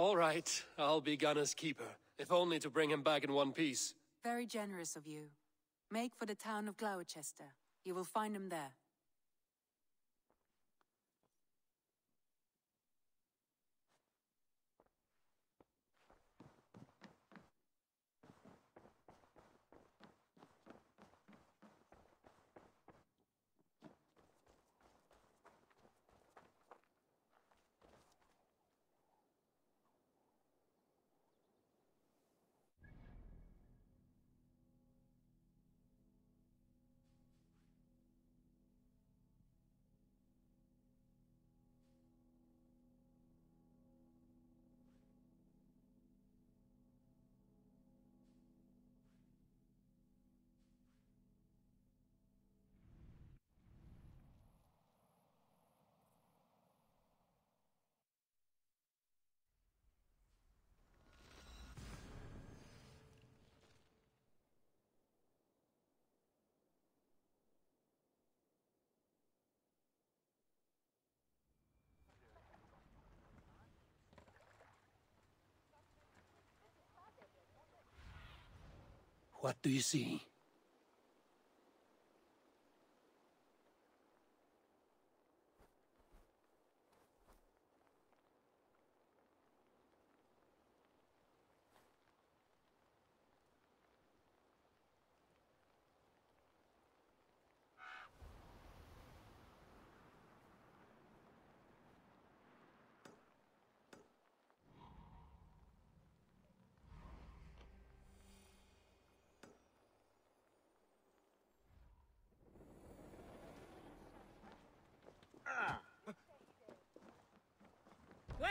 All right, I'll be Gunna's keeper, if only to bring him back in one piece. Very generous of you. Make for the town of Glowecester. You will find him there. What do you see?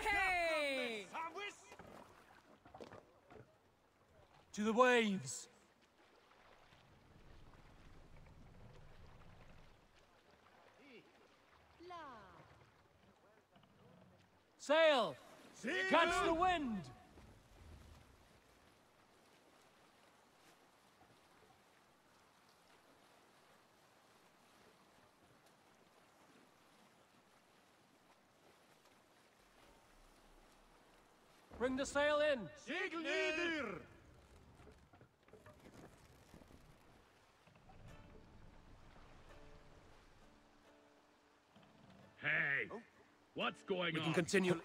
Hey! To the waves! Sail! Catch the wind! Bring the sail in! Sig nieder! Hey! What's going We on? can continue.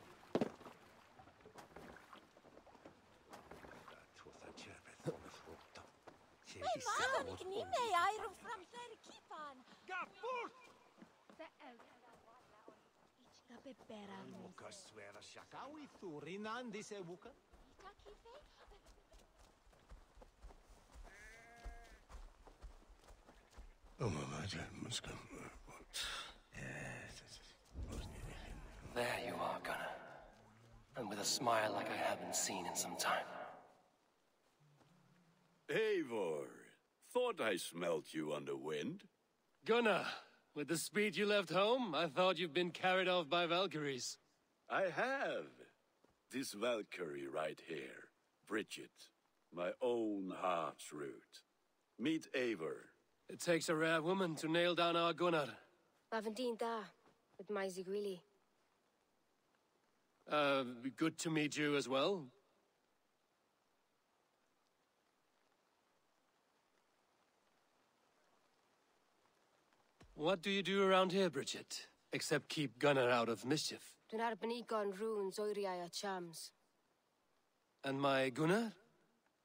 Ga fort! There you are, Gunnar. And with a smile like I haven't seen in some time. Eivor, thought I smelt you on the wind. Gunnar, with the speed you left home, I thought you'd been carried off by Valkyries. I have. This Valkyrie right here, Bridget, my own heart's root. Meet Eivor. It takes a rare woman to nail down our Gunnar. Lavendine da, with Maisig really. Good to meet you as well. What do you do around here, Bridget? Except keep Gunnar out of mischief. Dwi'n arbenigon runes oiriau a chams. And my Gunnar?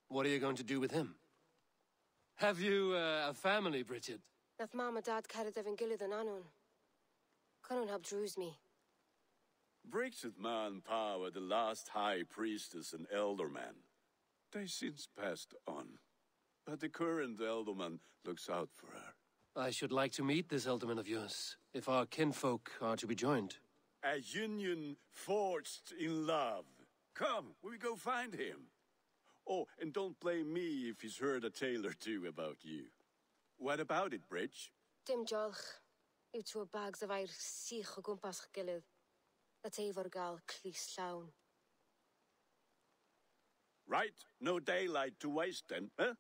What are you going to do with him? Have you a family, Bridget? Nath mam a dad Karud efo'n gilydd yn anon. Conwn help drws me. Bridget man power the last high priestess and elderman. They since passed on. But the current elderman looks out for her. I should like to meet this elderman of yours, if our kinfolk are to be joined. A union forged in love. Come, we go find him. Oh, and don't blame me if he's heard a tale or two about you. What about it, Bridge? Dim jolch. Yw tŵ bags of air sych o gwmpas ch gilydd. That Eivor gal clis llawn. Right, no daylight to waste then, huh?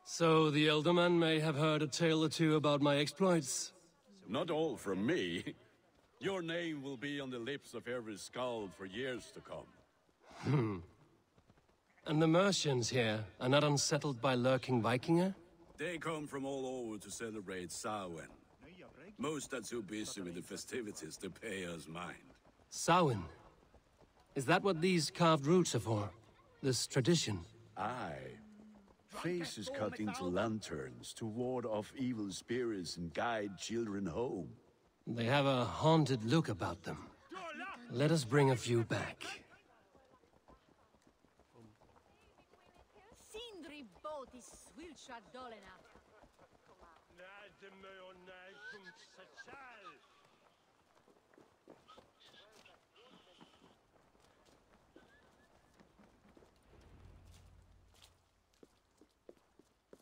So the elderman may have heard a tale or two about my exploits. Not all from me. Your name will be on the lips of every skald for years to come. And the Mercians here are not unsettled by lurking Vikinger? They come from all over to celebrate Samhain. Most are too busy with the festivities to pay us mind. Samhain? Is that what these carved roots are for? This tradition? Aye. Faces cut into lanterns to ward off evil spirits and guide children home. They have a haunted look about them. Let us bring a few back.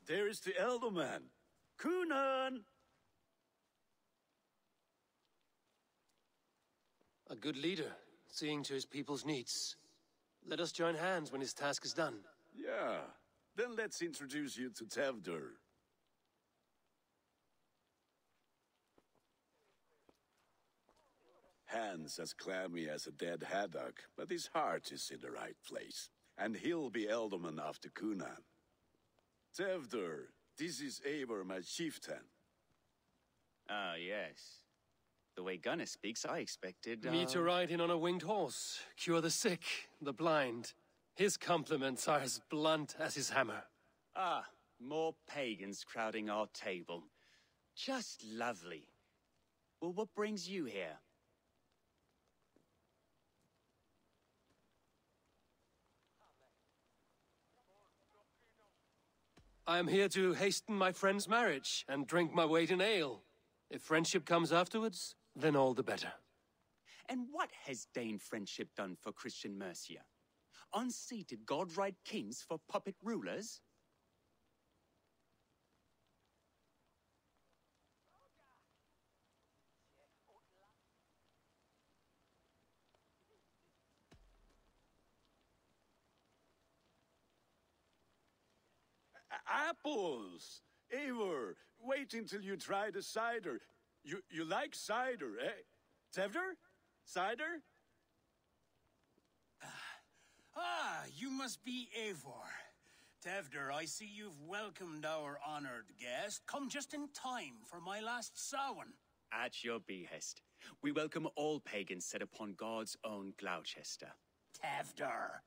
There is the Elderman. Kunan! A good leader, seeing to his people's needs. Let us join hands when his task is done. Yeah. Then let's introduce you to Tevdur. Hands as clammy as a dead haddock, but his heart is in the right place. And he'll be Elderman after Kunan. Tevdur, this is Eivor, my chieftain. Ah, yes. The way Gunnar speaks, I expected, Me to ride in on a winged horse, cure the sick, the blind. His compliments are as blunt as his hammer. Ah, more pagans crowding our table. Just lovely. Well, what brings you here? I am here to hasten my friend's marriage and drink my weight in ale. If friendship comes afterwards, then all the better. And what has Dane friendship done for Christian Mercia? Unseated god-right kings for puppet rulers? Apples! Eivor, wait until you try the cider. You like cider, eh? Tevdur? Cider? You must be Eivor. Tevdur, I see you've welcomed our honored guest. Come just in time for my last Samhain. At your behest. We welcome all pagans set upon God's own Gloucester. Tevdur,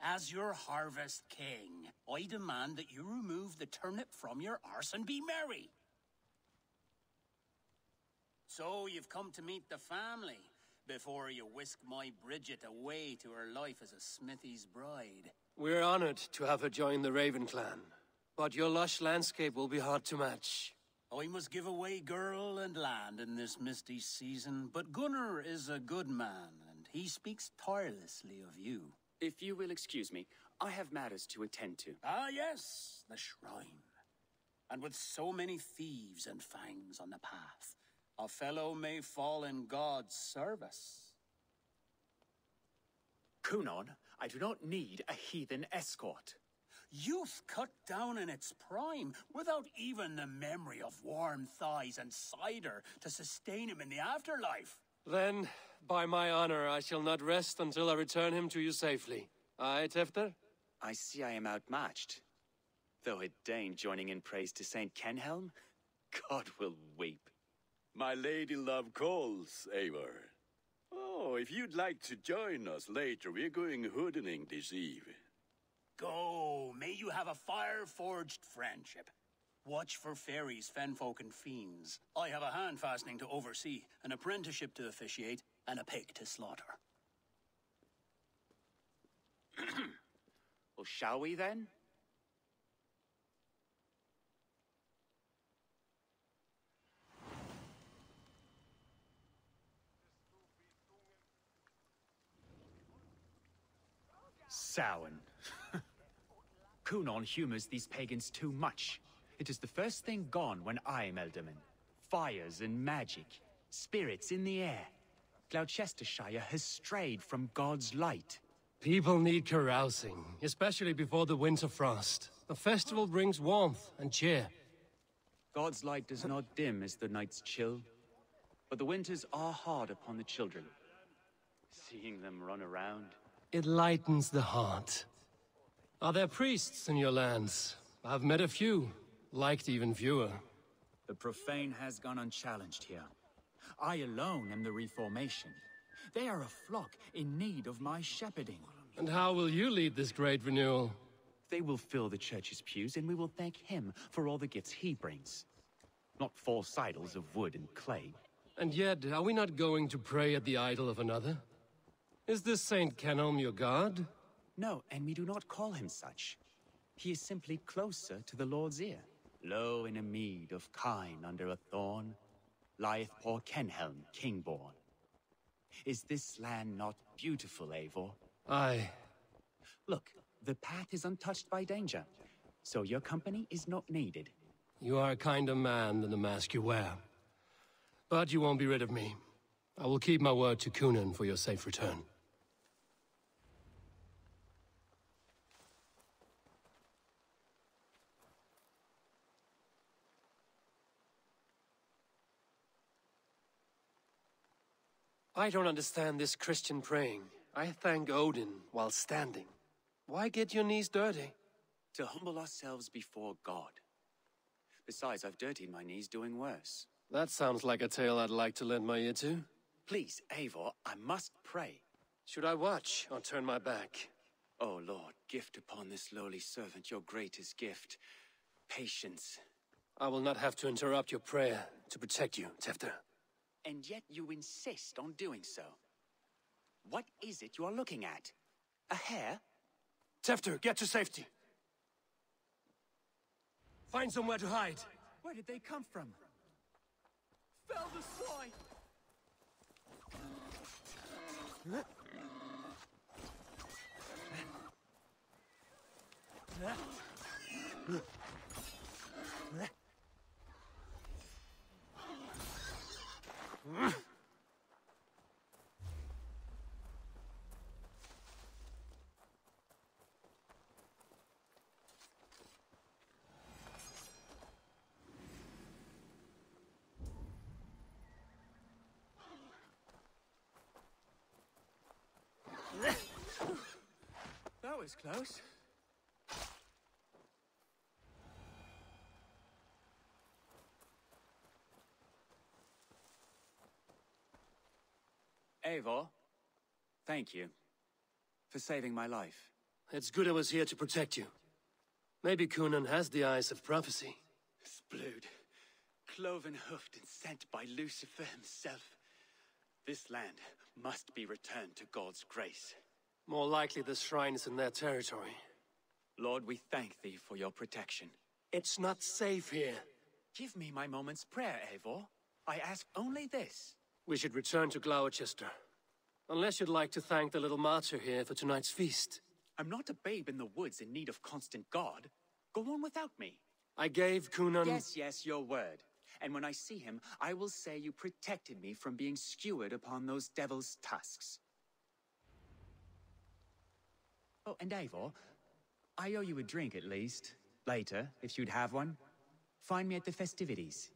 as your harvest king, I demand that you remove the turnip from your arse and be merry. So you've come to meet the family before you whisk my Bridget away to her life as a smithy's bride. We're honored to have her join the Raven clan, but your lush landscape will be hard to match. I must give away girl and land in this misty season, but Gunnar is a good man, and he speaks tirelessly of you. If you will excuse me, I have matters to attend to. Ah, yes, the shrine. And with so many thieves and fangs on the path, a fellow may fall in God's service. Kunan, I do not need a heathen escort. Youth cut down in its prime, without even the memory of warm thighs and cider to sustain him in the afterlife. Then, by my honor, I shall not rest until I return him to you safely. Aye, Tevdur? I see I am outmatched. Though a Dane joining in praise to Saint Kenhelm, God will weep. My lady love calls, Eivor. Oh, if you'd like to join us later, we're going hoodening this eve. Go, may you have a fire-forged friendship. Watch for fairies, fenfolk, and fiends. I have a hand fastening to oversee, an apprenticeship to officiate, and a pig to slaughter. Well, shall we then? Samhain. Kunan humors these pagans too much. It is the first thing gone when I am Elderman. Fires and magic, spirits in the air. Gloucestershire has strayed from God's light. People need carousing, especially before the winter frost. The festival brings warmth and cheer. God's light does not dim as the nights chill. But the winters are hard upon the children. Seeing them run around. It lightens the heart. Are there priests in your lands? I've met a few, liked even fewer. The profane has gone unchallenged here. I alone am the Reformation. They are a flock in need of my shepherding. And how will you lead this great renewal? They will fill the church's pews, and we will thank him for all the gifts he brings. Not false idols of wood and clay. And yet, are we not going to pray at the idol of another? Is this Saint Kenelm your god? No, and we do not call him such. He is simply closer to the Lord's ear. Low in a mead of kine under a thorn, lieth poor Kenhelm, king-born. Is this land not beautiful, Eivor? Aye. Look, the path is untouched by danger, so your company is not needed. You are a kinder man than the mask you wear. But you won't be rid of me. I will keep my word to Kunan for your safe return. I don't understand this Christian praying. I thank Odin while standing. Why get your knees dirty? To humble ourselves before God. Besides, I've dirtied my knees doing worse. That sounds like a tale I'd like to lend my ear to. Please, Eivor, I must pray. Should I watch or turn my back? Oh Lord, gift upon this lowly servant your greatest gift. Patience. I will not have to interrupt your prayer to protect you, Tefter. And yet you insist on doing so. What is it you are looking at? A hare? Tefter, get to safety. Find somewhere to hide. Where did they come from? Fell the swine! That was close. Eivor, thank you for saving my life. It's good I was here to protect you. Maybe Kunan has the eyes of prophecy. Splood, cloven-hoofed and sent by Lucifer himself. This land must be returned to God's grace. More likely the shrine is in their territory. Lord, we thank thee for your protection. It's not safe here. Give me my moment's prayer, Eivor. I ask only this. We should return to Glowecester. Unless you'd like to thank the little martyr here for tonight's feast. I'm not a babe in the woods in need of constant guard. Go on without me. I gave Kunan... Yes, your word. And when I see him, I will say you protected me from being skewered upon those devil's tusks. Oh, and Eivor, I owe you a drink at least. Later, if you'd have one. Find me at the festivities.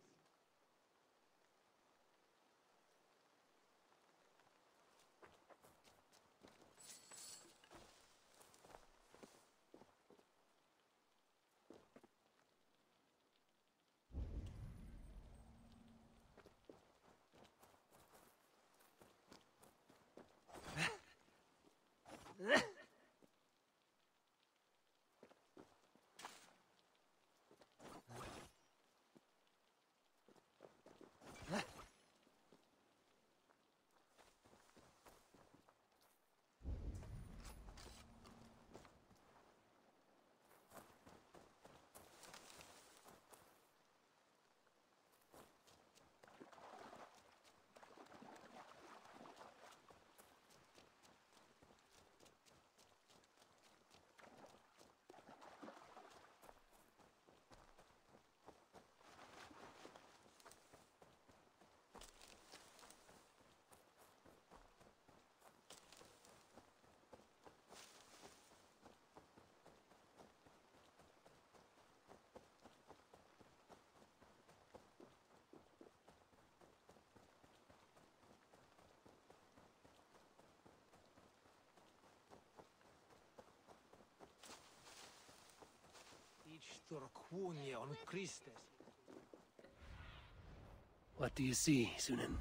What do you see, Sunan?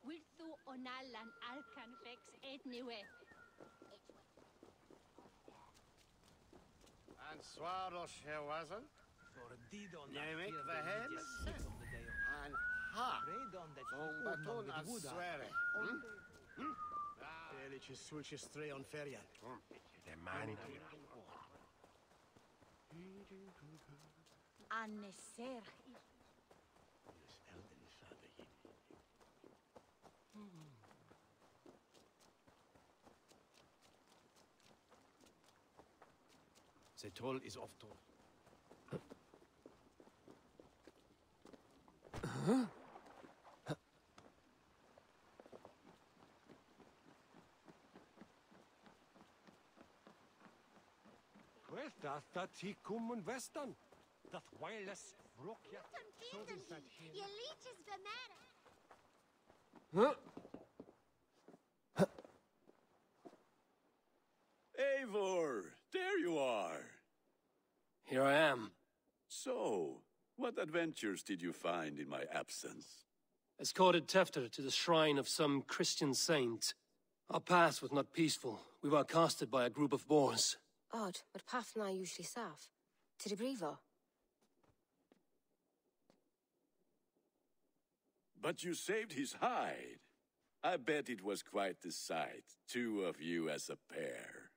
Wilthu onalan alkan vex etniwe. And swaros here wasn't. Nemik vehem and ha. Baton as sweare. Ehrliche switch stray on ferian. The man. Anneser. The toll is off toll. Well, that he come in western. That wireless broke ya. So is that here. Your leeches vermera. Huh? Eivor, there you are. Here I am. So, what adventures did you find in my absence? Escorted Tefter to the shrine of some Christian saint. Our path was not peaceful. We were accosted by a group of boars. Odd, but path na usually safe. To the brievo. But you saved his hide. I bet it was quite the sight, two of you as a pair.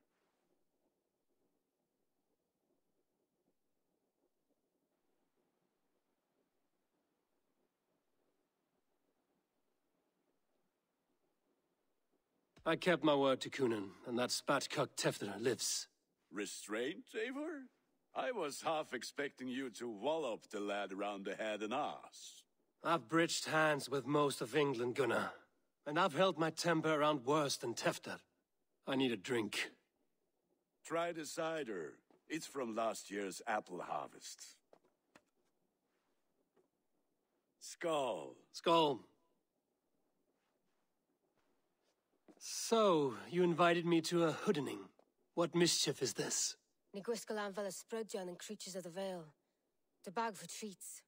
I kept my word to Kunan, and that spatcock Tefter lives. Restraint, Eivor? I was half expecting you to wallop the lad around the head and ass. I've bridged hands with most of England, Gunnar. And I've held my temper around worse than Tefter. I need a drink. Try the cider. It's from last year's apple harvest. Skull. Skull. So, you invited me to a hoodening. What mischief is this? Ni gwisgalan fel ysbrydion and creatures of the Vale. The bag for treats.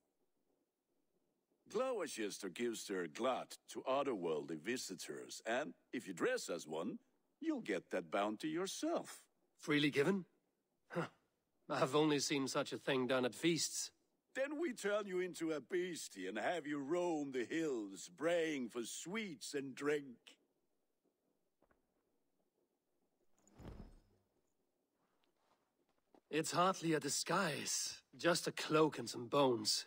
Glowecestrescire gives their glut to otherworldly visitors, and if you dress as one, you'll get that bounty yourself. Freely given? Huh. I've only seen such a thing done at feasts. Then we turn you into a beastie and have you roam the hills, braying for sweets and drink. It's hardly a disguise, just a cloak and some bones.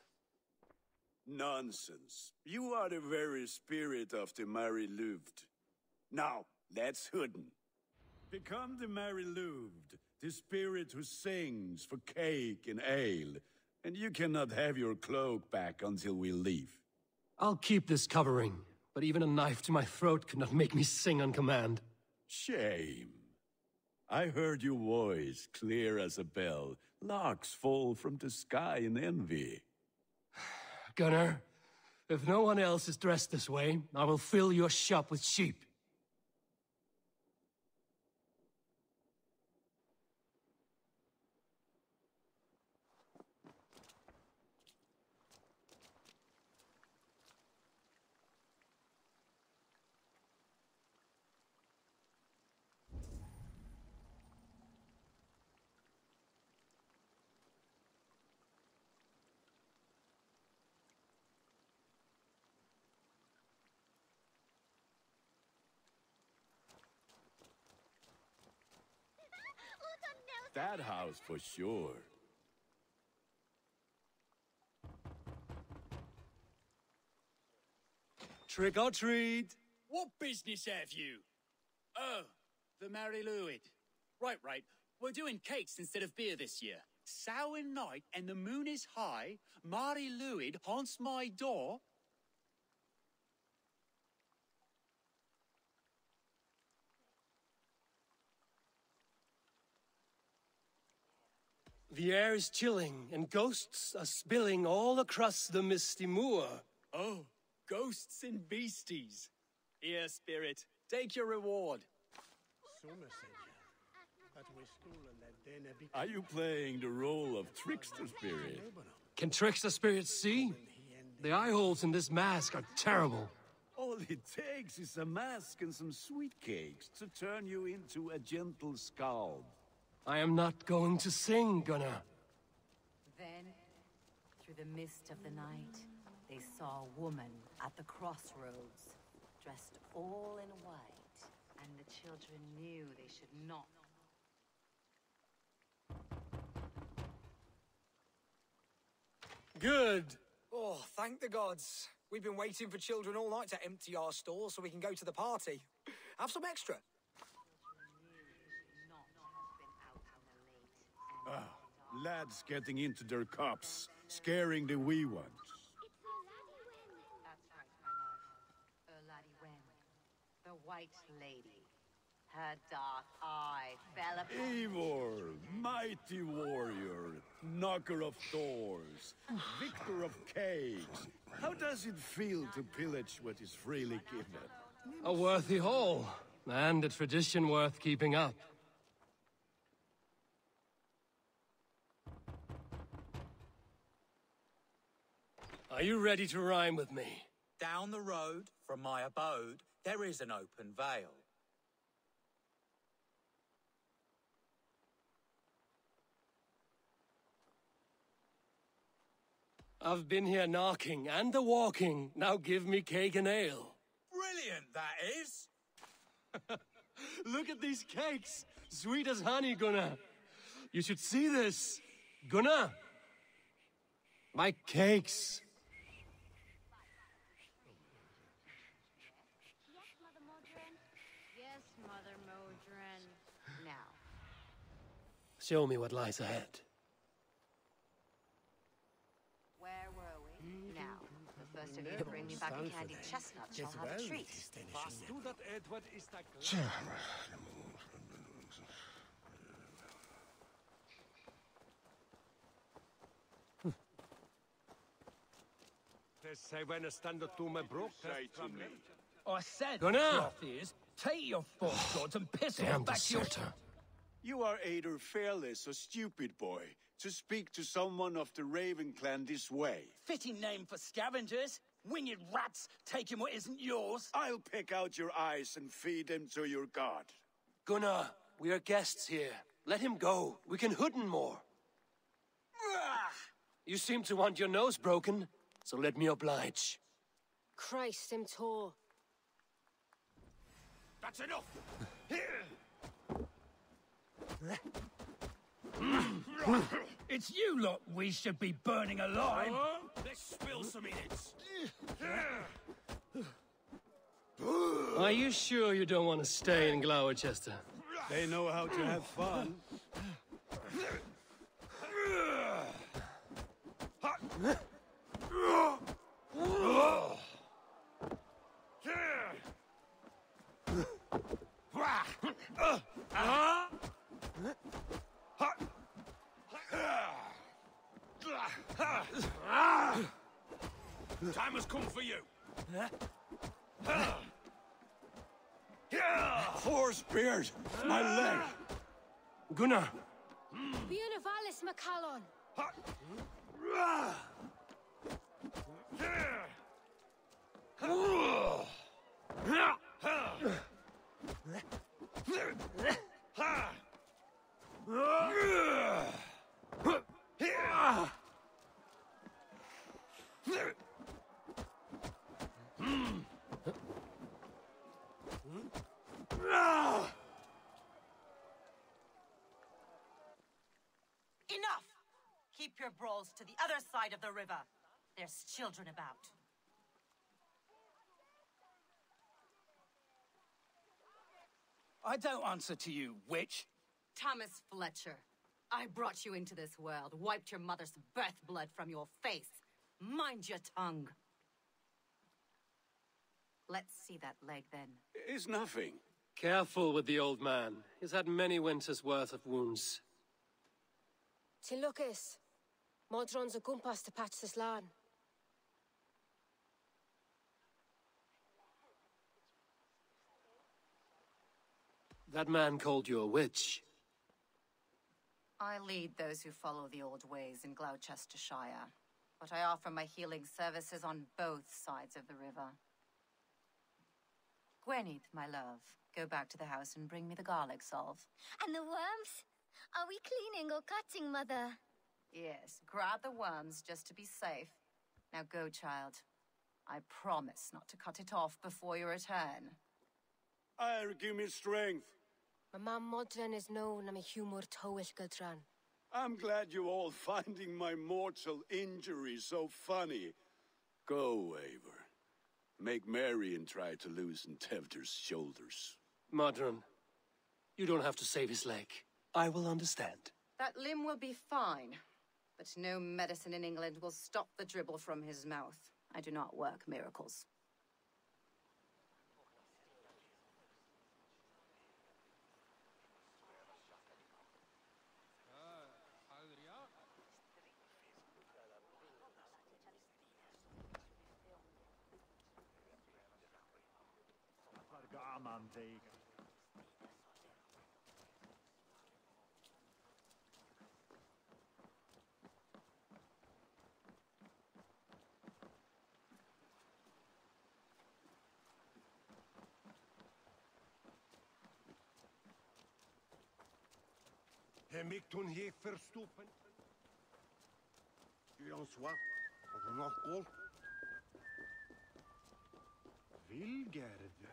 Nonsense. You are the very spirit of the Mary Louved. Now, let's hooden. Become the Mary Louved, the spirit who sings for cake and ale, and you cannot have your cloak back until we leave. I'll keep this covering, but even a knife to my throat could not make me sing on command. Shame. I heard your voice clear as a bell. Larks fall from the sky in envy. Gunnar, if no one else is dressed this way, I will fill your shop with sheep. That house for sure. Trick or treat! What business have you? Oh, the Mary Louid. Right. We're doing cakes instead of beer this year. Samhain night and the moon is high, Mari Luid haunts my door. The air is chilling, and ghosts are spilling all across the misty moor. Oh, ghosts and beasties. Here, spirit, take your reward. Are you playing the role of trickster spirit? Can trickster spirits see? The eye holes in this mask are terrible. All it takes is a mask and some sweet cakes to turn you into a gentle scald. I am not going to sing, Gunnar. Then, through the mist of the night, they saw a woman at the crossroads, dressed all in white, and the children knew they should not. Good. Oh, thank the gods. We've been waiting for children all night to empty our stores so we can go to the party. Have some extra. Lads getting into their cups, scaring the wee ones. That's right, my love. Laddie Wen, the White Lady. Her dark eye fell upon Eivor, mighty warrior, knocker of doors, victor of cakes. How does it feel to pillage what is freely given? A worthy haul, and a tradition worth keeping up. Are you ready to rhyme with me? Down the road from my abode, there is an open vale. I've been here knocking and a walking. Now give me cake and ale. Brilliant, that is! Look at these cakes! Sweet as honey, Gunnar. You should see this. Gunnar! My cakes! Yes, Mother Modron. now. Show me what lies ahead. Where were we? Now, the first of you to bring me back a candied chestnut shall have a treat. Was du dat, Edward, ist da Say when a standard to my broke I said, Gunnar! cloth is, take your false gods and piss Damn off back to your... deserter. You are either fearless or stupid, boy, to speak to someone of the Raven clan this way. Fitting name for scavengers. Winged rats taking what isn't yours. I'll pick out your eyes and feed them to your god. Gunnar, we are guests here. Let him go. We can hooden more. You seem to want your nose broken, so let me oblige. Christ, him tore. That's enough. It's you lot we should be burning alive. Let's spill some idiots. Are you sure you don't want to stay in Glowecester? They know how to have fun. Time has come for you. Four spears! My leg! Gunnar! Bionavalis Macallon. Enough! Keep your brawls to the other side of the river. There's children about. I don't answer to you, witch. Thomas Fletcher. I brought you into this world, wiped your mother's birth blood from your face. Mind your tongue. Let's see that leg, then. It's nothing. Careful with the old man. He's had many winters' worth of wounds. Ti'n lwcus. Modron's o gwmpas to patch this lan. That man called you a witch. I lead those who follow the old ways in Gloucestershire, but I offer my healing services on both sides of the river. Gwenith, my love, go back to the house and bring me the garlic salve. And the worms? Are we cleaning or cutting, Mother? Yes, grab the worms just to be safe. Now go, child. I promise not to cut it off before your return. Give me strength. My mam Modron is known am I humor tywyll gydran. I'm glad you're all finding my mortal injury so funny. Go, Eivor. Make merry and try to loosen Tevder's shoulders. Modron, you don't have to save his leg. I will understand. That limb will be fine, but no medicine in England will stop the dribble from his mouth. I do not work miracles. Heb toen hier verstoppen? Tu en sois, on nog all. Vilgerd.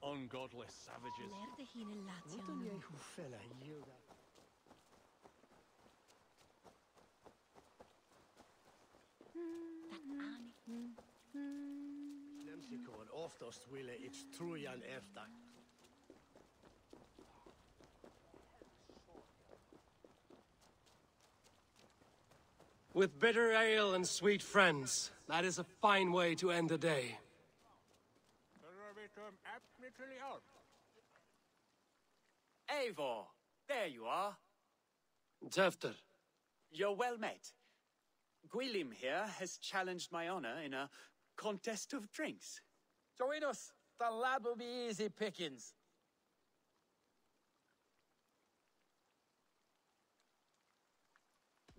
Ungodless savages. Wat dan jij hoe fella hier? Nemsikon oftast ville it's trujan efter. With bitter ale and sweet friends, that is a fine way to end the day. Eivor, there you are. Tevder. You're well met. Gwilym here has challenged my honor in a contest of drinks. Join us. The lad will be easy pickings.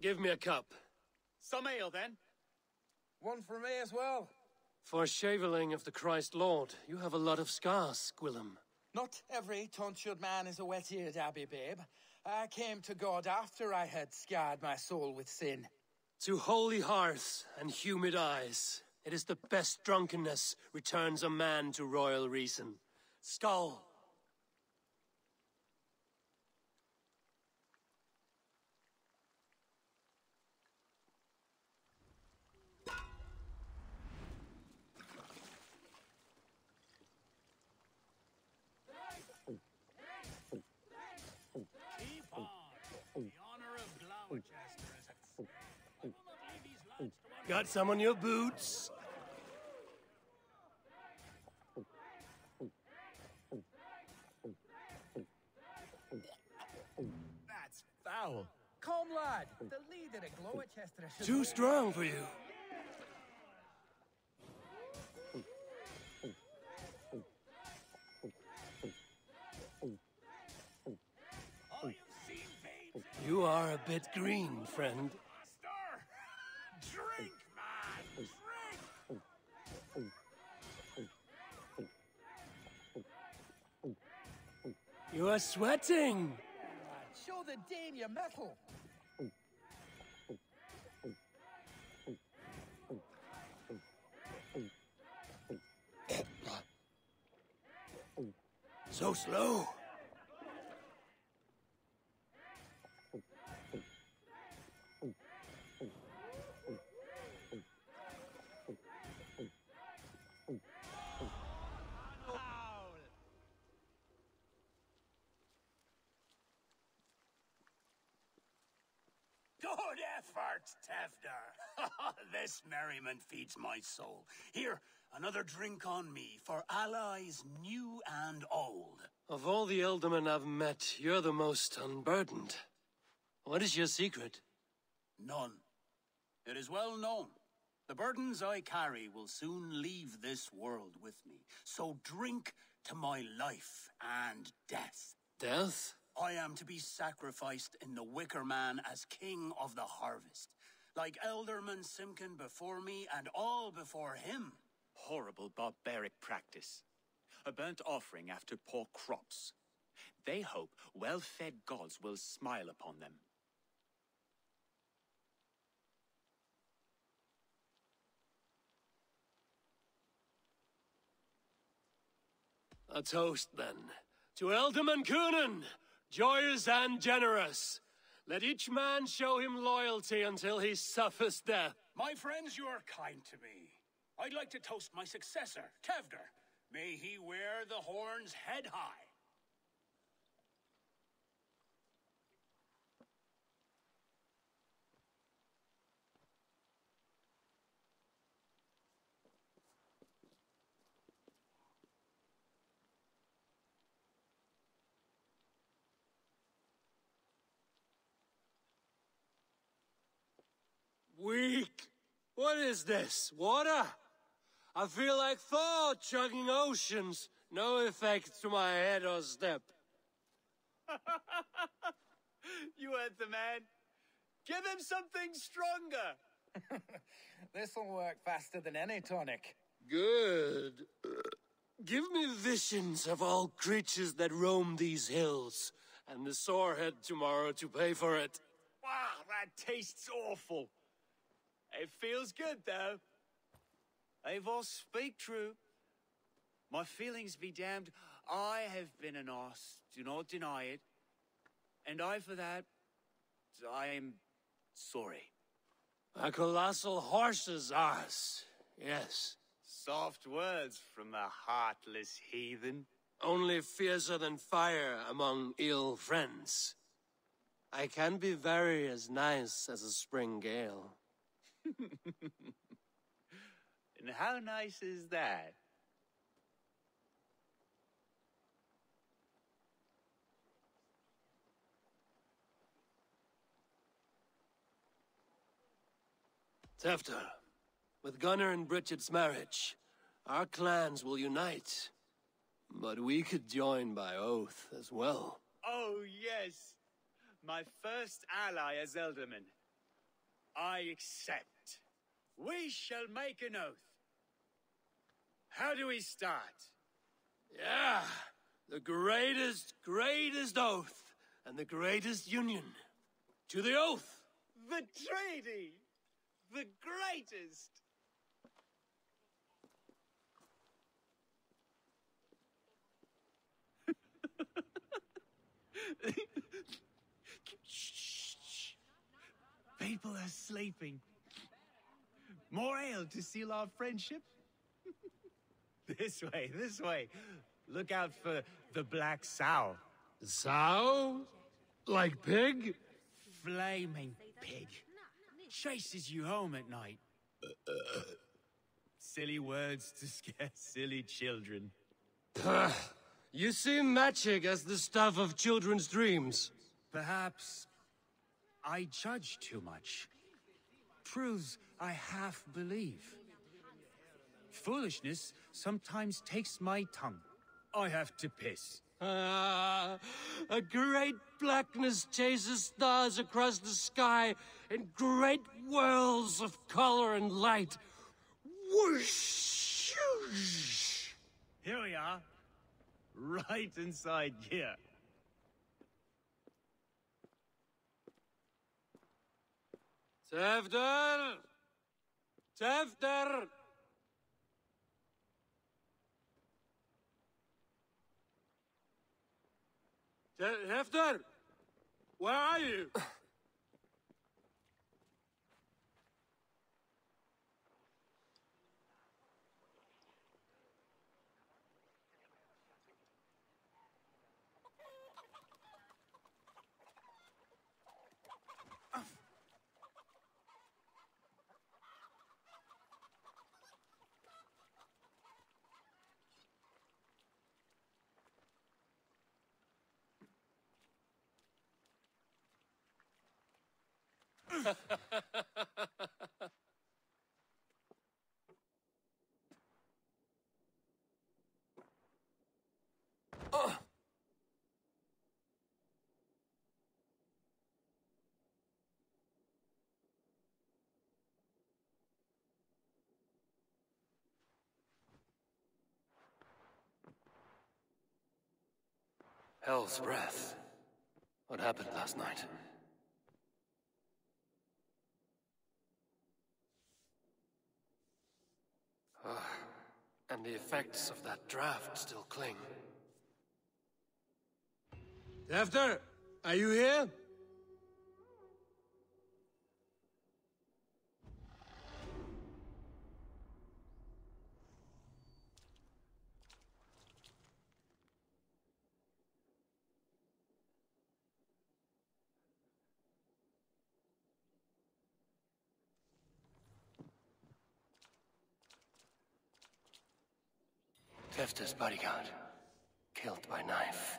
Give me a cup. Some ale, then. One for me as well. For shaveling of the Christ Lord, you have a lot of scars, Gwilym. Not every tonsured man is a wet-eared Abbey, babe. I came to God after I had scarred my soul with sin. To holy hearths and humid eyes, it is the best drunkenness returns a man to royal reason. Skull! Got some on your boots? That's foul. Come, lad. The leader of Glowecestrescire. Too strong for you. You are a bit green, friend. Drink, man! Drink! You are sweating. Show the dame your mettle. So slow. Good effort, Tevder. This merriment feeds my soul. Here, another drink on me for allies new and old. Of all the Eldermen I've met, you're the most unburdened. What is your secret? None. It is well known. The burdens I carry will soon leave this world with me. So drink to my life and death. Death? I am to be sacrificed in the Wicker Man as king of the harvest. Like Elderman Simkin before me and all before him. Horrible barbaric practice. A burnt offering after poor crops. They hope well-fed gods will smile upon them. A toast, then. To Elderman Coonan, joyous and generous. Let each man show him loyalty until he suffers death. My friends, you are kind to me. I'd like to toast my successor, Tevder. May he wear the horns head high. Weak. What is this? Water? I feel like Thor chugging oceans. No effect to my head or step. You heard the man. Give him something stronger. This'll work faster than any tonic. Good. Give me visions of all creatures that roam these hills, and the sorehead tomorrow to pay for it. Wow, that tastes awful. It feels good, though. Eivor, speak true. My feelings be damned. I have been an arse, do not deny it. And I, for that, I am sorry. A colossal horse's arse, yes. Soft words from a heartless heathen. Only fiercer than fire among ill friends. I can be very as nice as a spring gale. And how nice is that? Tefter, with Gunnar and Bridget's marriage, our clans will unite. But we could join by oath as well. Oh, yes. My first ally as Elderman. I accept. We shall make an oath. How do we start? Yeah, the greatest oath, and the greatest union. To the oath! The treaty! The greatest! Shh. People are sleeping. More ale to seal our friendship? This way. Look out for the black sow. Sow? Like pig? Flaming pig. Chases you home at night. Silly words to scare silly children. You see magic as the stuff of children's dreams. Perhaps I judge too much. Truths I half believe. Foolishness sometimes takes my tongue. I have to piss. A great blackness chases stars across the sky in great whirls of color and light. Whoosh! Here we are. Right inside here. Tefter! Tefter! Tefter! Where are you? Hell's breath. What happened last night? And the effects of that draft still cling. Tefter, are you here? Tefter's bodyguard, killed by knife.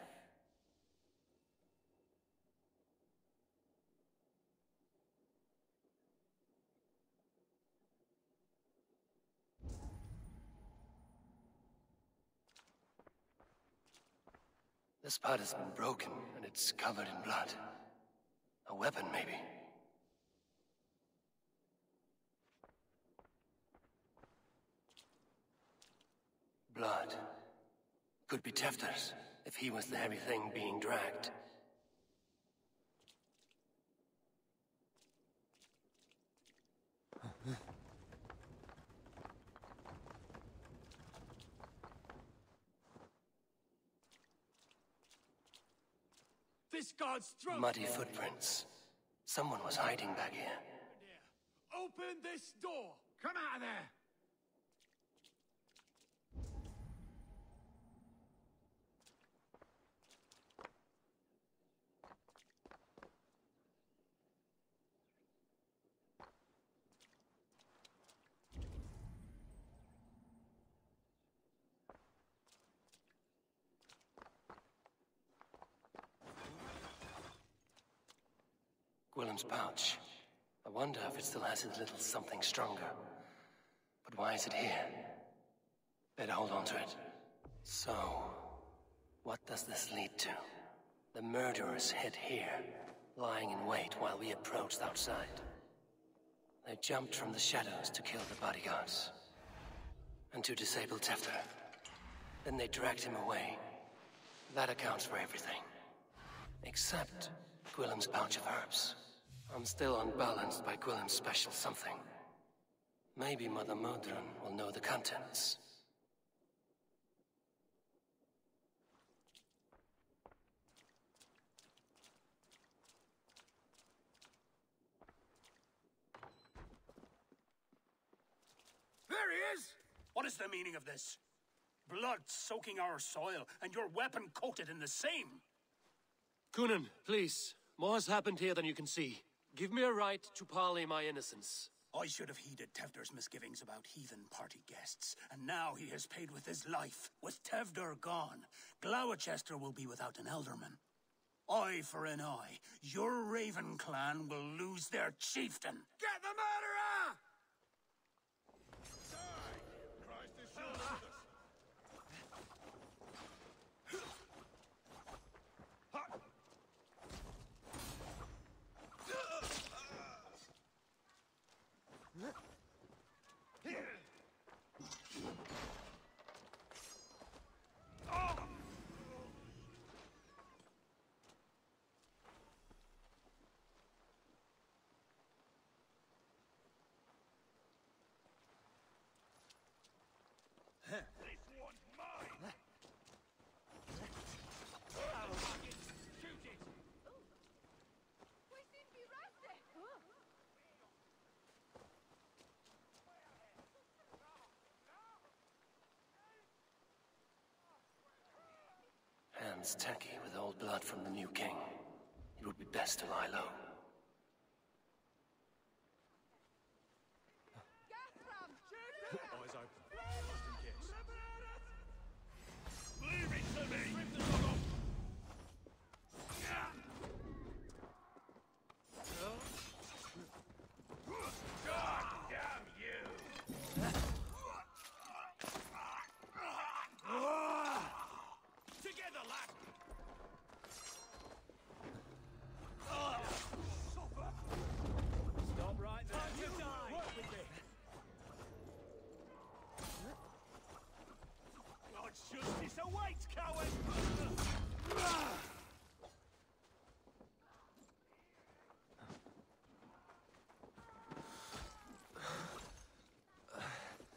This part has been broken, and it's covered in blood. A weapon, maybe. Blood. Could be Tefter's, if he was the heavy thing being dragged. This god's throat! Muddy footprints. Someone was hiding back here. Open this door! Come out of there! Gwillem's pouch. I wonder if it still has his little something stronger. But why is it here? Better hold on to it. So, what does this lead to? The murderers hid here, lying in wait while we approached outside. They jumped from the shadows to kill the bodyguards. And to disable Tefter. Then they dragged him away. That accounts for everything. Except Gwillem's pouch of herbs. I'm still unbalanced by Gwillem's special something. Maybe Mother Modron will know the contents. There he is! What is the meaning of this? Blood soaking our soil, and your weapon coated in the same! Kunan, please. More has happened here than you can see. Give me a right to parley my innocence. I should have heeded Tevder's misgivings about heathen party guests, and now he has paid with his life. With Tevder gone, Glowecester will be without an elderman. Eye for an eye. Your Raven clan will lose their chieftain. Get the murderer! Hands tacky with old blood from the new king. It would be best to lie low. Eyes open. Just in case. Leave it to me! Stop right there. Time to die. Work with me. God's justice awaits, coward!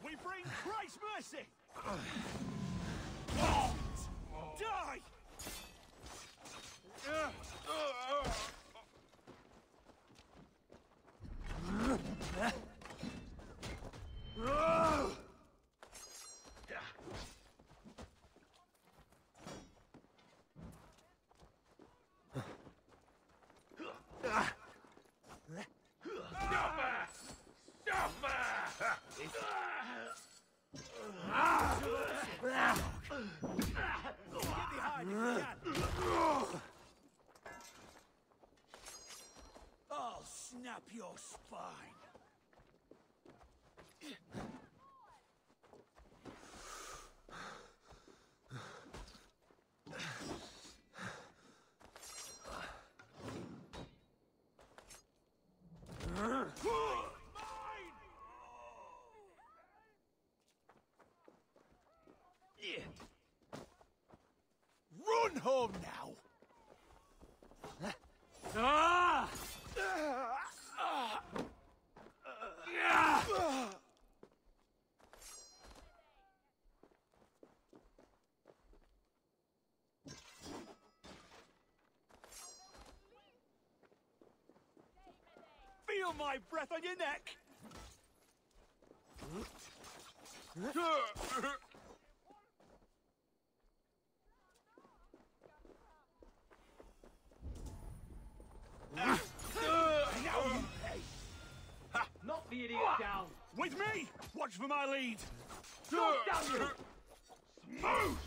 We bring Christ's mercy! Die! I'll snap your spine. Run home now! Feel my breath on your neck! Knock the idiot down! With me! Watch for my lead! Go down you! Smooth!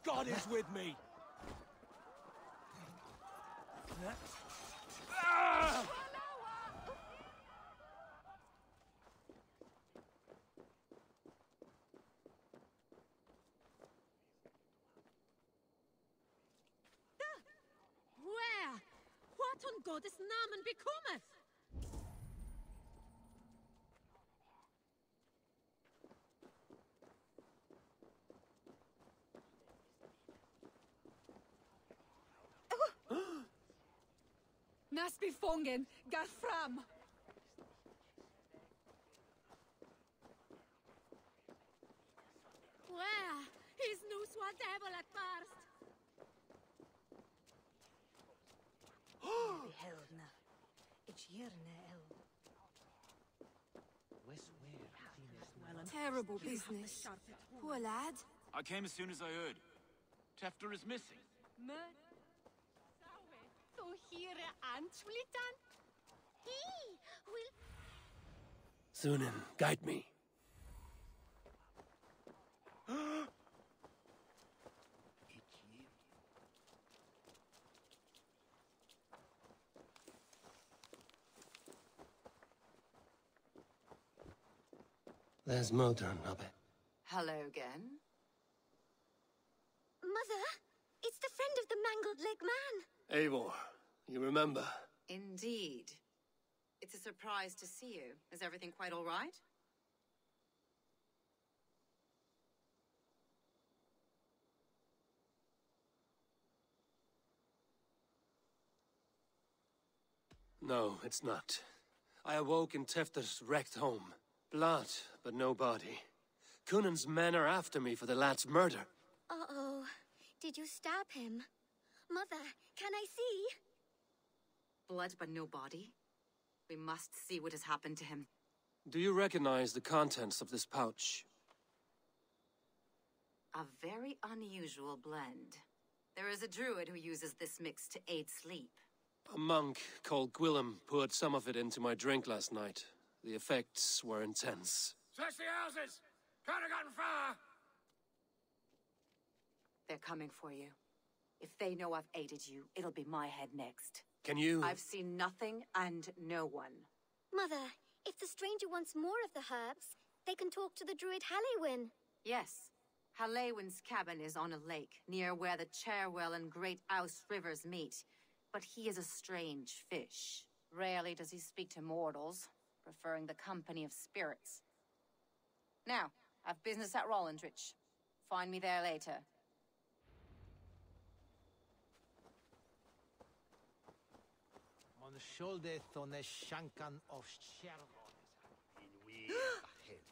God is with me! Where? What on Goddess Namen becometh? Nas befongen, gar fram! Where? His new swan devil at first! Beheld it's Yirne El. Terrible business. Poor lad. I came as soon as I heard. Tefter is missing. So here Answlitan? He will. Sunan, guide me. There's Modron, Nobbe. Hello again. Mother, it's the friend of the mangled leg man. Eivor, you remember? Indeed. It's a surprise to see you. Is everything quite all right? No, it's not. I awoke in Tefter's wrecked home. Blood, but no body. Cunan's men are after me for the lad's murder. Uh-oh. Did you stab him? Mother, can I see? Blood but no body? We must see what has happened to him. Do you recognize the contents of this pouch? A very unusual blend. There is a druid who uses this mix to aid sleep. A monk called Gwillem poured some of it into my drink last night. The effects were intense. Search the houses! Can't have gotten far! They're coming for you. If they know I've aided you, it'll be my head next. Can you... I've seen nothing and no one. Mother, if the stranger wants more of the herbs, they can talk to the druid Halewyn. Yes. Halewyn's cabin is on a lake, near where the Cherwell and Great Ouse rivers meet. But he is a strange fish. Rarely does he speak to mortals, preferring the company of spirits. Now, I've business at Rollindrich. Find me there later. On the shoulder on the shankan of Cherwell. In we ahead.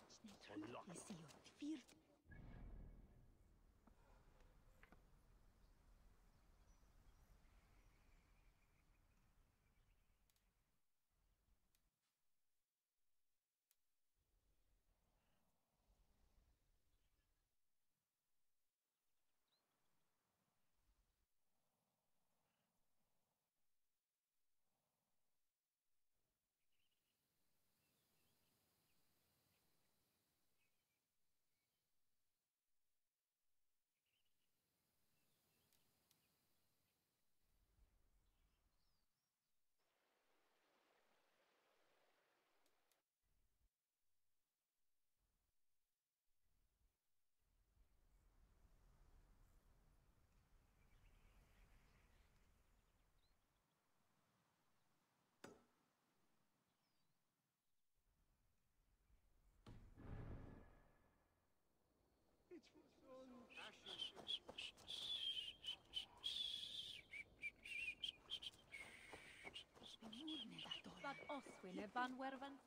Bad Oswin e Banwerfen.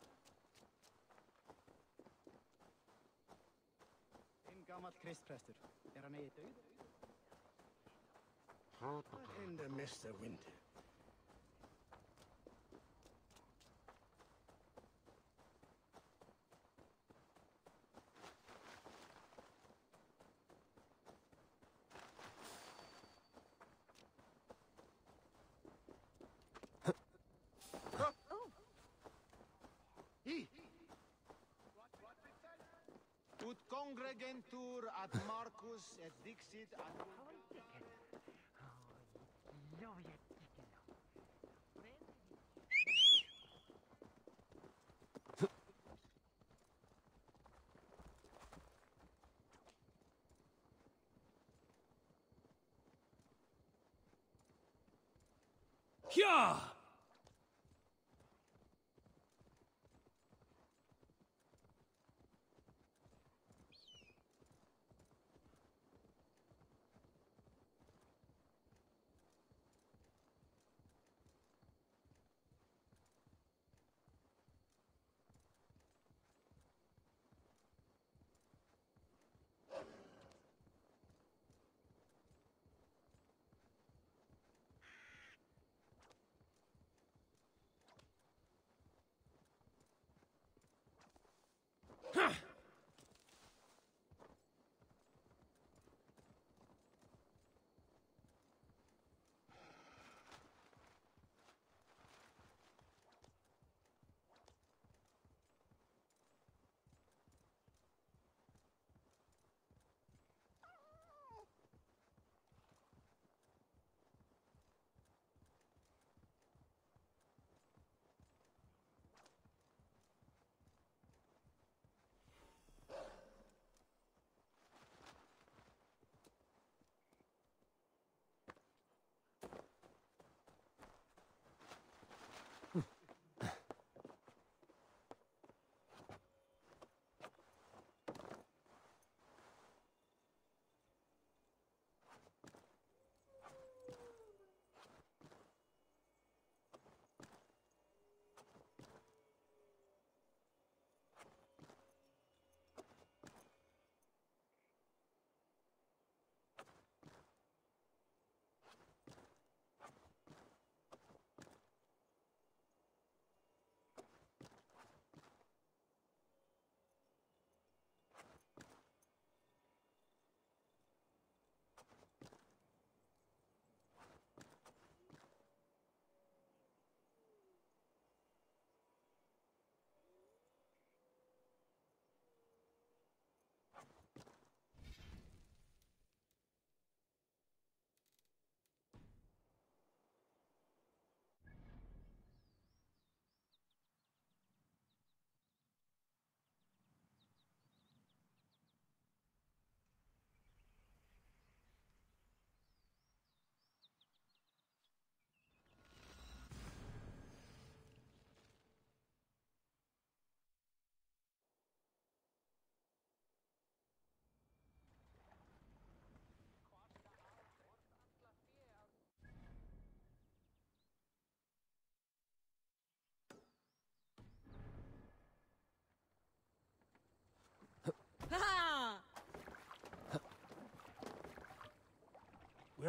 En gammalt kristpräster. Han död? In the mist of winter. Ut congregentur ad Marcus et dixit ad... Hyah!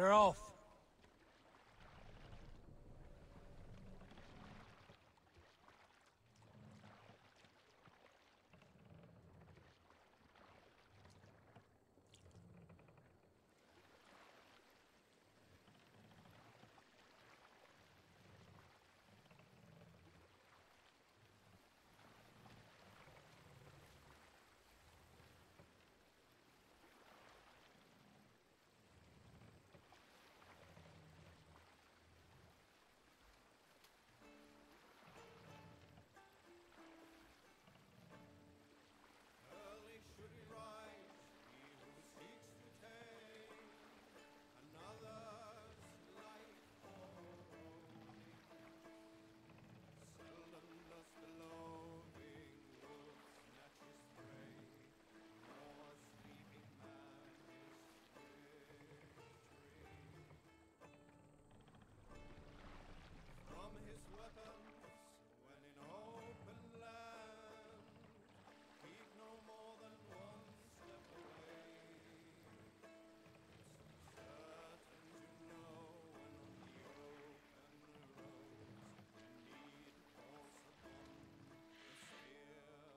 We're off.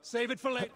Save it for later.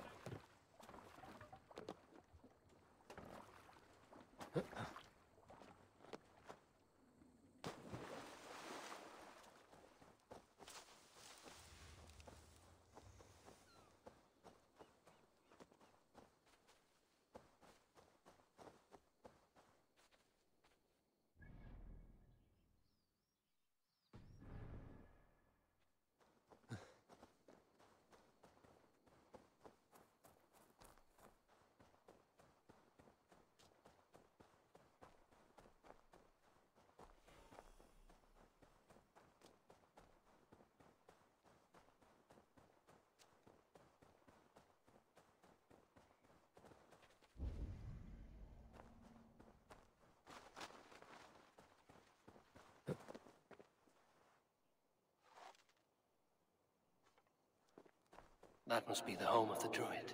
That must be the home of the druid.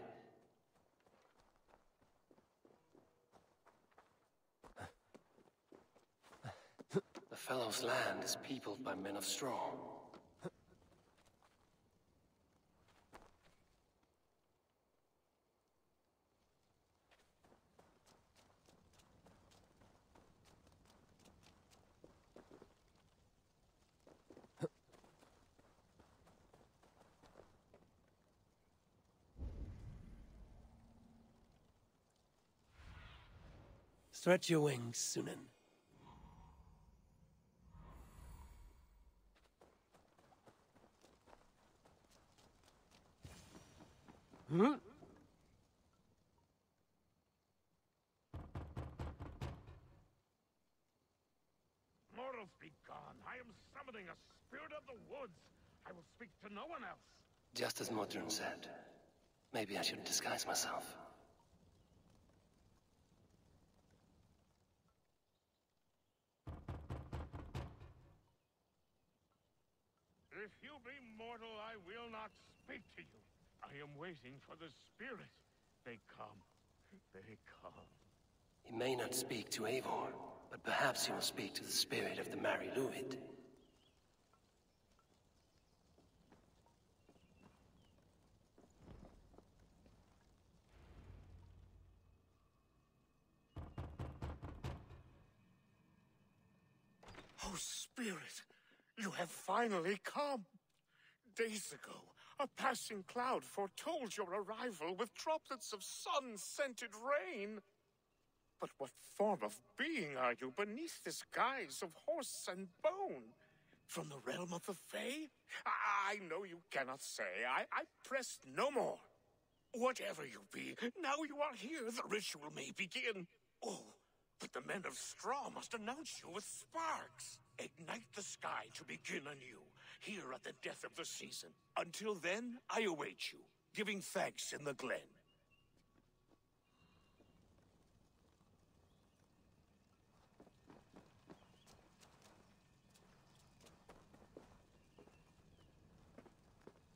The fellow's land is peopled by men of straw. Stretch your wings, Sunan. Hmm? Mortals be gone. I am summoning a spirit of the woods. I will speak to no one else. Just as Modron said. Maybe I should disguise myself. If you be mortal, I will not speak to you. I am waiting for the spirit. They come. They come. He may not speak to Eivor, but perhaps he will speak to the spirit of the Mari Luid. Oh, Spirit, you have finally come. Days ago, a passing cloud foretold your arrival with droplets of sun-scented rain. But what form of being are you beneath this guise of horse and bone? From the realm of the Fae? I know you cannot say. I press no more. Whatever you be, now you are here, the ritual may begin. Oh, but the men of straw must announce you with sparks. Ignite the sky to begin anew, here at the death of the season. Until then, I await you, giving thanks in the glen.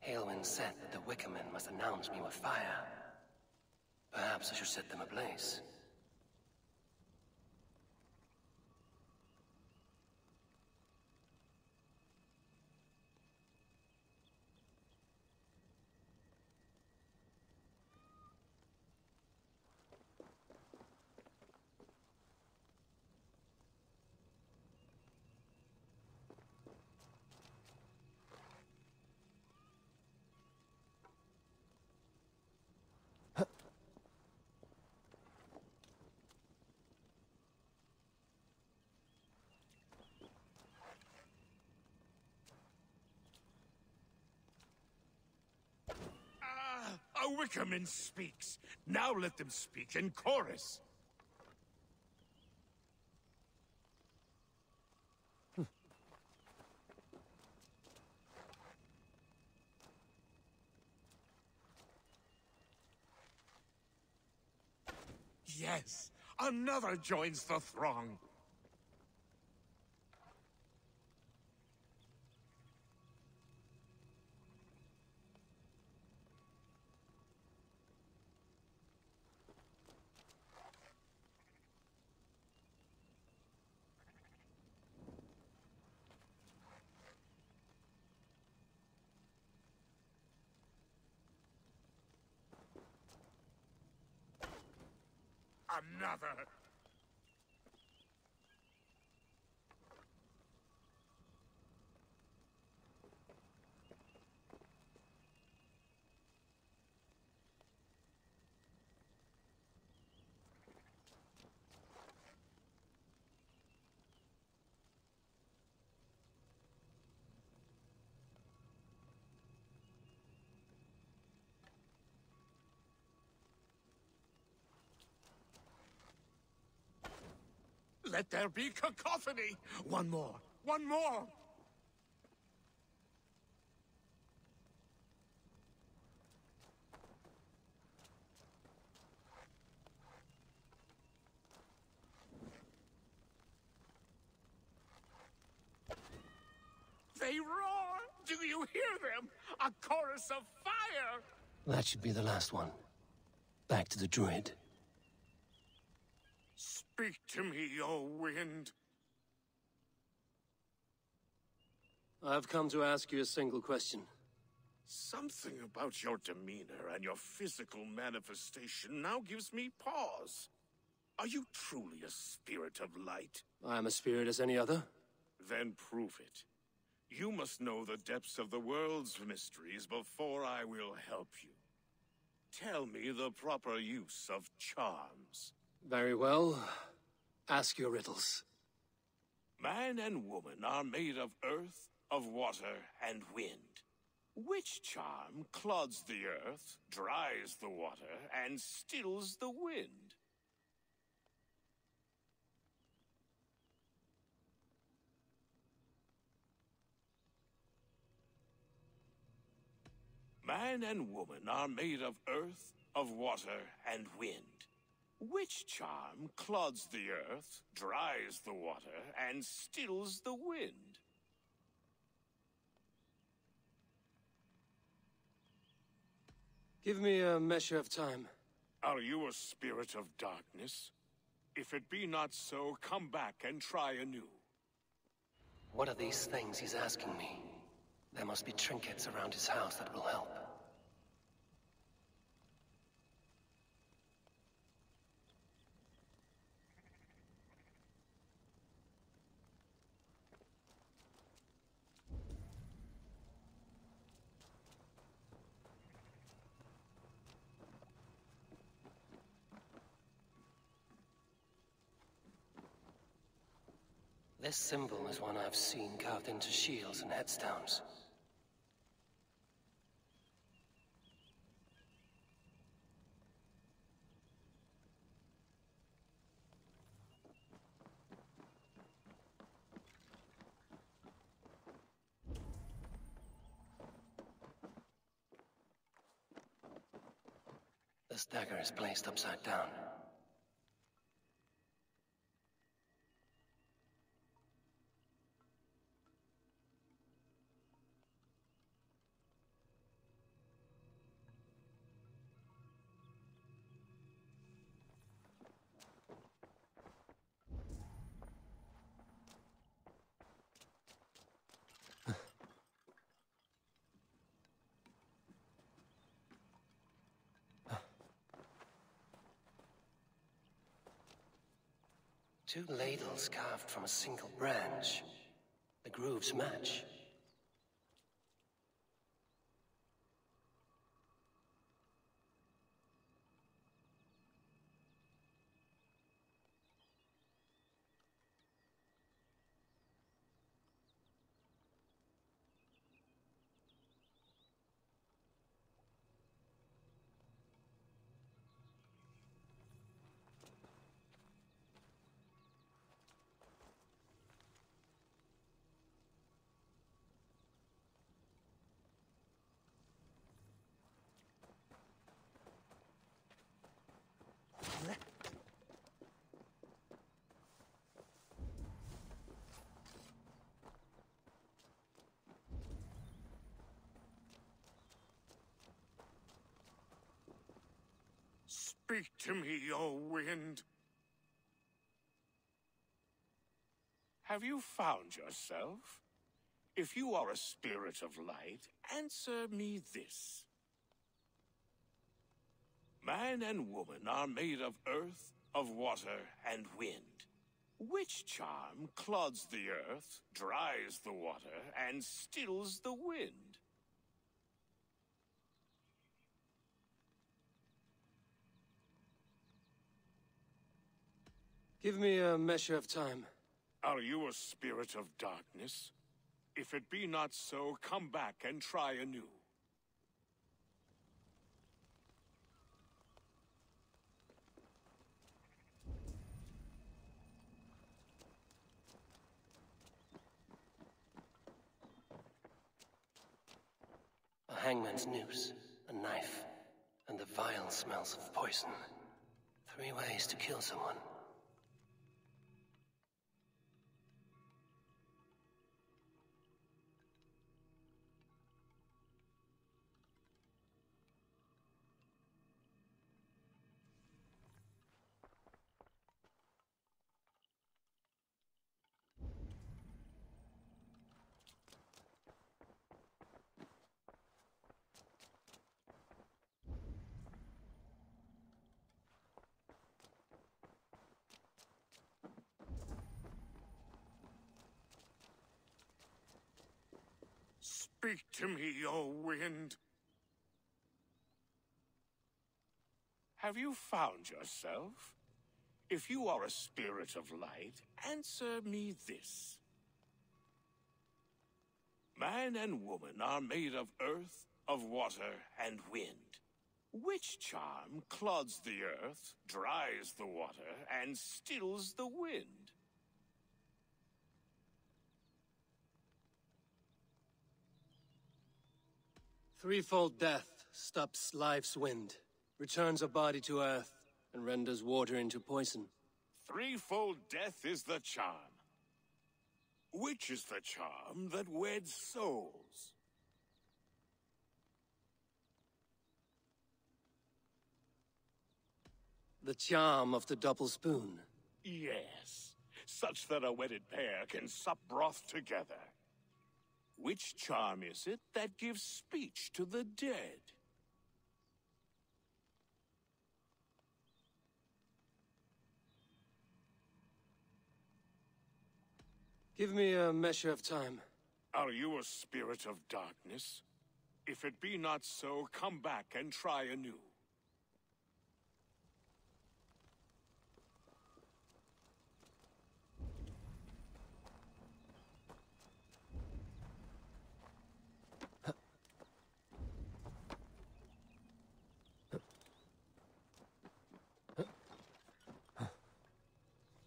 Hailwind said that the Wickermen must announce me with fire. Perhaps I should set them ablaze. Wickerman speaks. Now let them speak in chorus. Yes, another joins the throng. Another. Let there be cacophony! One more! One more! They roar! Do you hear them? A chorus of fire! That should be the last one. Back to the druid. Speak to me, O wind. I've come to ask you a single question. Something about your demeanor and your physical manifestation now gives me pause. Are you truly a spirit of light? I'm a spirit as any other. Then prove it. You must know the depths of the world's mysteries before I will help you. Tell me the proper use of charms. Very well. Ask your riddles. Man and woman are made of earth, of water, and wind. Which charm clods the earth, dries the water, and stills the wind? Man and woman are made of earth, of water, and wind. Which charm clods the earth, dries the water, and stills the wind? Give me a measure of time. Are you a spirit of darkness? If it be not so, come back and try anew. What are these things he's asking me? There must be trinkets around his house that will help. This symbol is one I've seen carved into shields and headstones. This dagger is placed upside down. Two ladles carved from a single branch. The grooves match. Speak to me, O wind. Have you found yourself? If you are a spirit of light, answer me this. Man and woman are made of earth, of water, and wind. Which charm clods the earth, dries the water, and stills the wind? Give me a measure of time. Are you a spirit of darkness? If it be not so, come back and try anew. A hangman's noose, a knife, and the vile smells of poison. 3 ways to kill someone. Speak to me, O wind. Have you found yourself? If you are a spirit of light, answer me this. Man and woman are made of earth, of water, and wind. Which charm clods the earth, dries the water, and stills the wind? Threefold death stops life's wind, returns a body to earth, and renders water into poison. Threefold death is the charm. Which is the charm that weds souls? The charm of the double spoon. Yes, such that a wedded pair can sup broth together. Which charm is it that gives speech to the dead? Give me a measure of time. Are you a spirit of darkness? If it be not so, come back and try anew.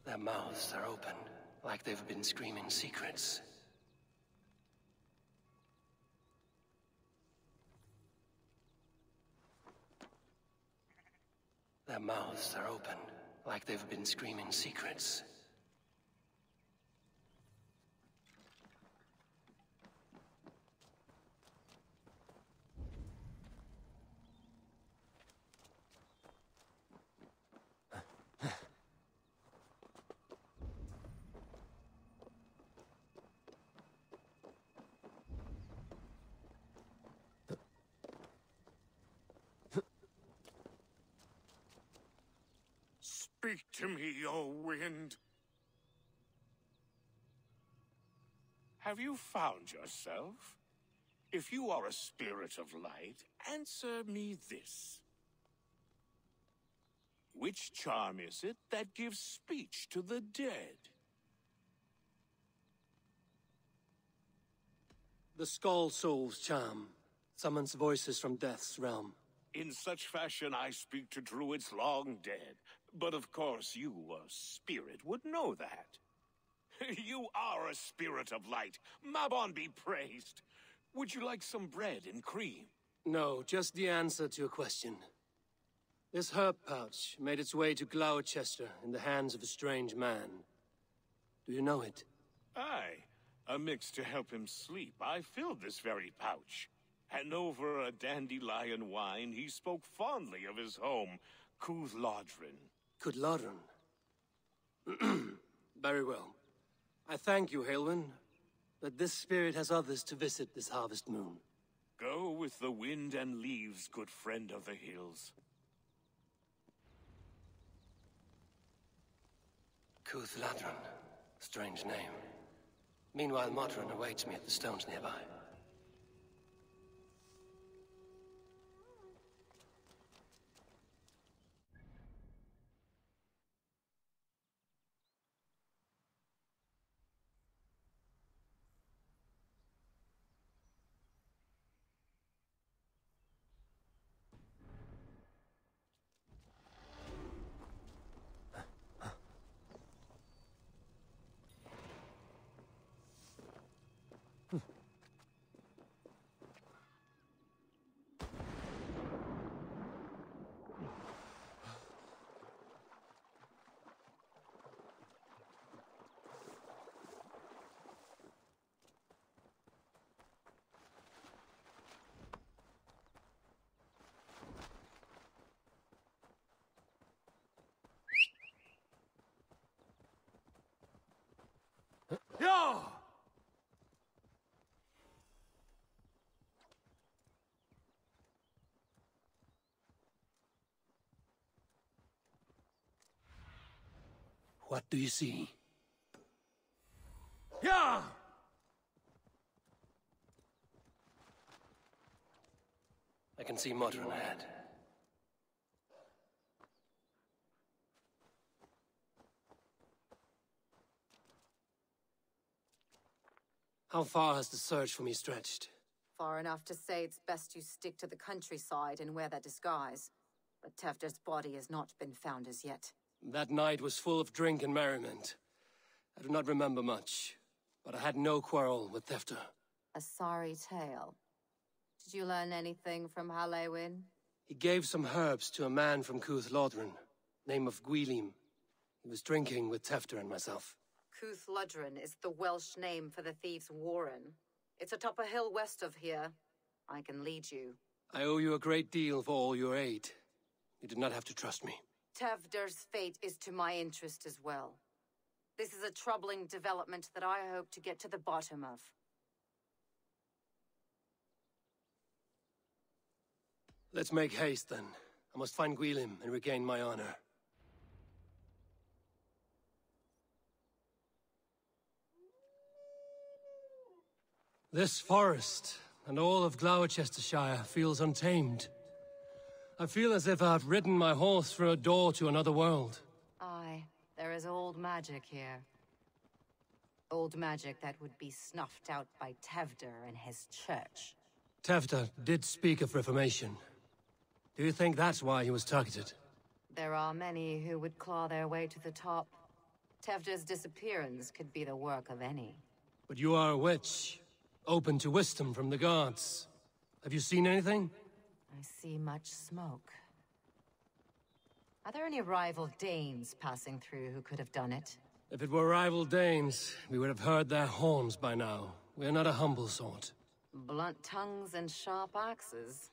Their mouths are open, like they've been screaming secrets. Their mouths are open, like they've been screaming secrets. Speak to me, O wind. Have you found yourself? If you are a spirit of light, answer me this. Which charm is it that gives speech to the dead? The Skull Soul's charm summons voices from death's realm. In such fashion I speak to druids long dead. But of course you, a spirit, would know that. You are a spirit of light. Mabon be praised. Would you like some bread and cream? No, just the answer to a question. This herb pouch made its way to Glowecester in the hands of a strange man. Do you know it? Aye. A mix to help him sleep. I filled this very pouch. And over a dandelion wine, he spoke fondly of his home, Lodrin. Lodrin? Very well. I thank you, Halwyn, but this spirit has others to visit this harvest moon. Go with the wind and leaves, good friend of the hills. Lodrin. Strange name. Meanwhile, Modron awaits me at the stones nearby. Yeah! What do you see? Yeah! I can see Modron ahead. How far has the search for me stretched? Far enough to say it's best you stick to the countryside and wear that disguise. But Tefder's body has not been found as yet. That night was full of drink and merriment. I do not remember much, but I had no quarrel with Tefder. A sorry tale. Did you learn anything from Halewin? He gave some herbs to a man from Lodrin, name of Gwylim. He was drinking with Tefder and myself. Lodrin is the Welsh name for the thieves' warren. It's atop a hill west of here. I can lead you. I owe you a great deal for all your aid. You did not have to trust me. Tefder's fate is to my interest as well. This is a troubling development that I hope to get to the bottom of. Let's make haste, then. I must find Gwylim and regain my honor. This forest, and all of Glowecestrescire, feels untamed. I feel as if I've ridden my horse through a door to another world. Aye, there is old magic here. Old magic that would be snuffed out by Tefder and his church. Tefder did speak of reformation. Do you think that's why he was targeted? There are many who would claw their way to the top. Tefder's disappearance could be the work of any. But you are a witch, open to wisdom from the gods. Have you seen anything? I see much smoke. Are there any rival Danes passing through who could have done it? If it were rival Danes, we would have heard their horns by now. We are not a humble sort. Blunt tongues and sharp axes.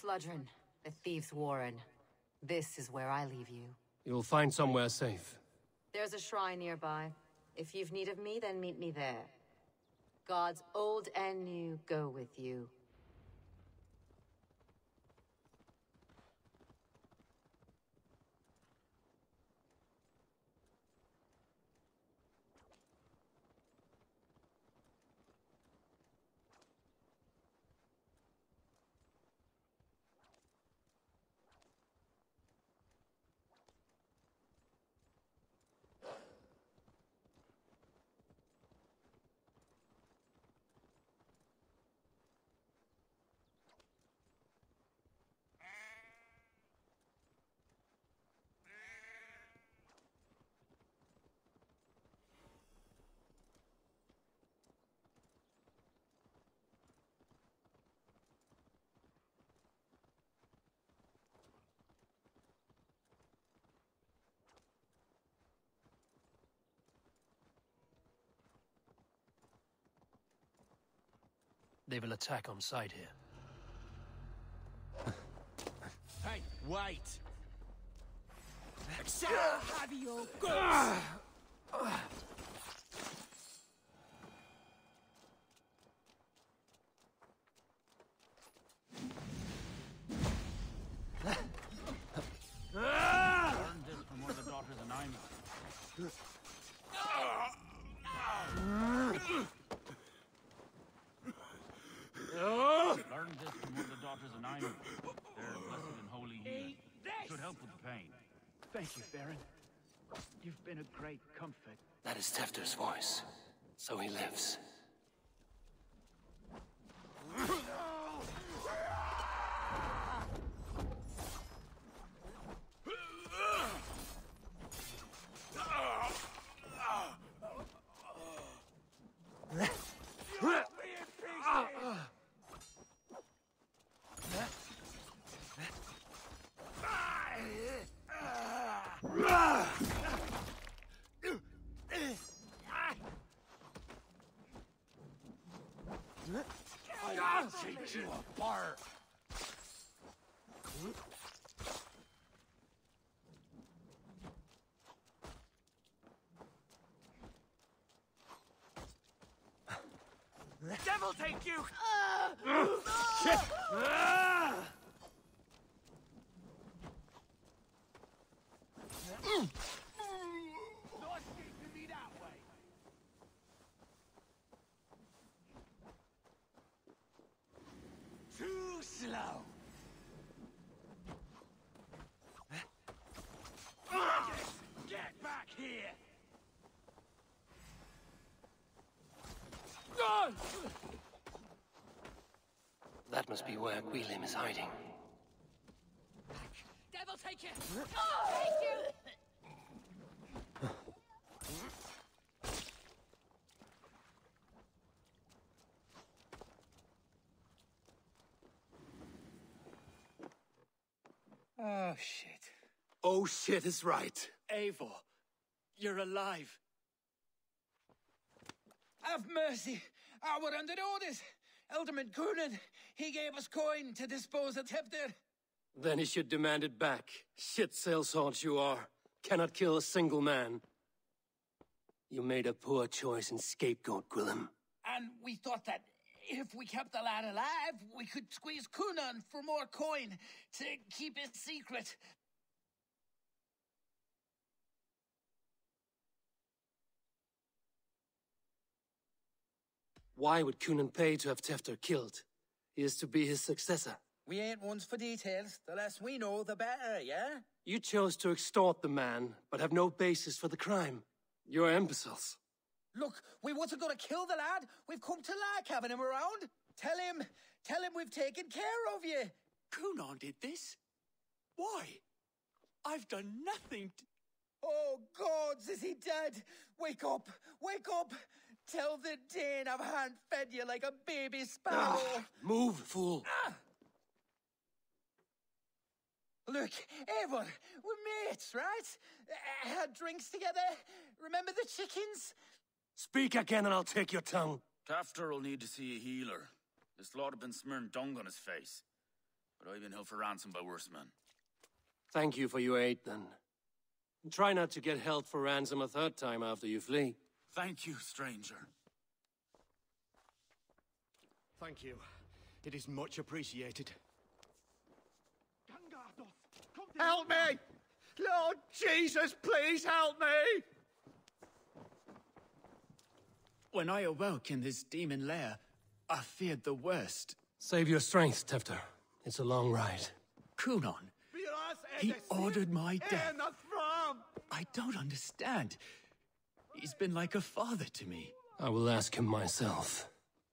Lodrin, the thieves' warren. This is where I leave you. You'll find somewhere safe. There's a shrine nearby. If you've need of me, then meet me there. Gods old and new go with you. They will attack on sight here. Hey, wait! Have your goods! Learned this from one of the daughters of Naima. Learned this from one of the daughters of Naima. They're blessed and holy healing. Should help with the pain. Thank you, Baron. You've been a great comfort. That is Tefter's voice. So he lives. I'll take you apart. The devil take you! Shit! No escaping me that way. Too slow. Get back here! That must be where Guilhem is hiding. Devil take you! Thank you! Oh, shit. Oh shit is right. Eivor, you're alive. Have mercy. We're under orders. Alderman Coonan, he gave us coin to dispose of Tefter. Then he should demand it back. Shit sellswords you are. Cannot kill a single man. You made a poor choice in scapegoat, Guilhem. And we thought that if we kept the lad alive, we could squeeze Coonan for more coin to keep it secret. Why would Coonan pay to have Tefter killed? He is to be his successor. We ain't ones for details. The less we know, the better, yeah? You chose to extort the man, but have no basis for the crime. You're imbeciles. Look, we wasn't gonna kill the lad. We've come to like having him around. Tell him we've taken care of you. Coonan did this? Why? I've done nothing to... Oh, gods, is he dead? Wake up! Wake up! Tell the Dane I've hand-fed you like a baby sparrow. Move, fool. Look, Eivor, we're mates, right? Had drinks together. Remember the chickens? Speak again and I'll take your tongue. Tefter will need to see a healer. This lord have been smearing dung on his face. But I've been held for ransom by worse men. Thank you for your aid, then. And try not to get held for ransom a third time after you flee. Thank you, stranger. Thank you. It is much appreciated. Help me! Lord Jesus, please help me! When I awoke in this demon lair, I feared the worst. Save your strength, Tefter. It's a long ride. Coonan, he ordered my death. I don't understand. He's been like a father to me. I will ask him myself.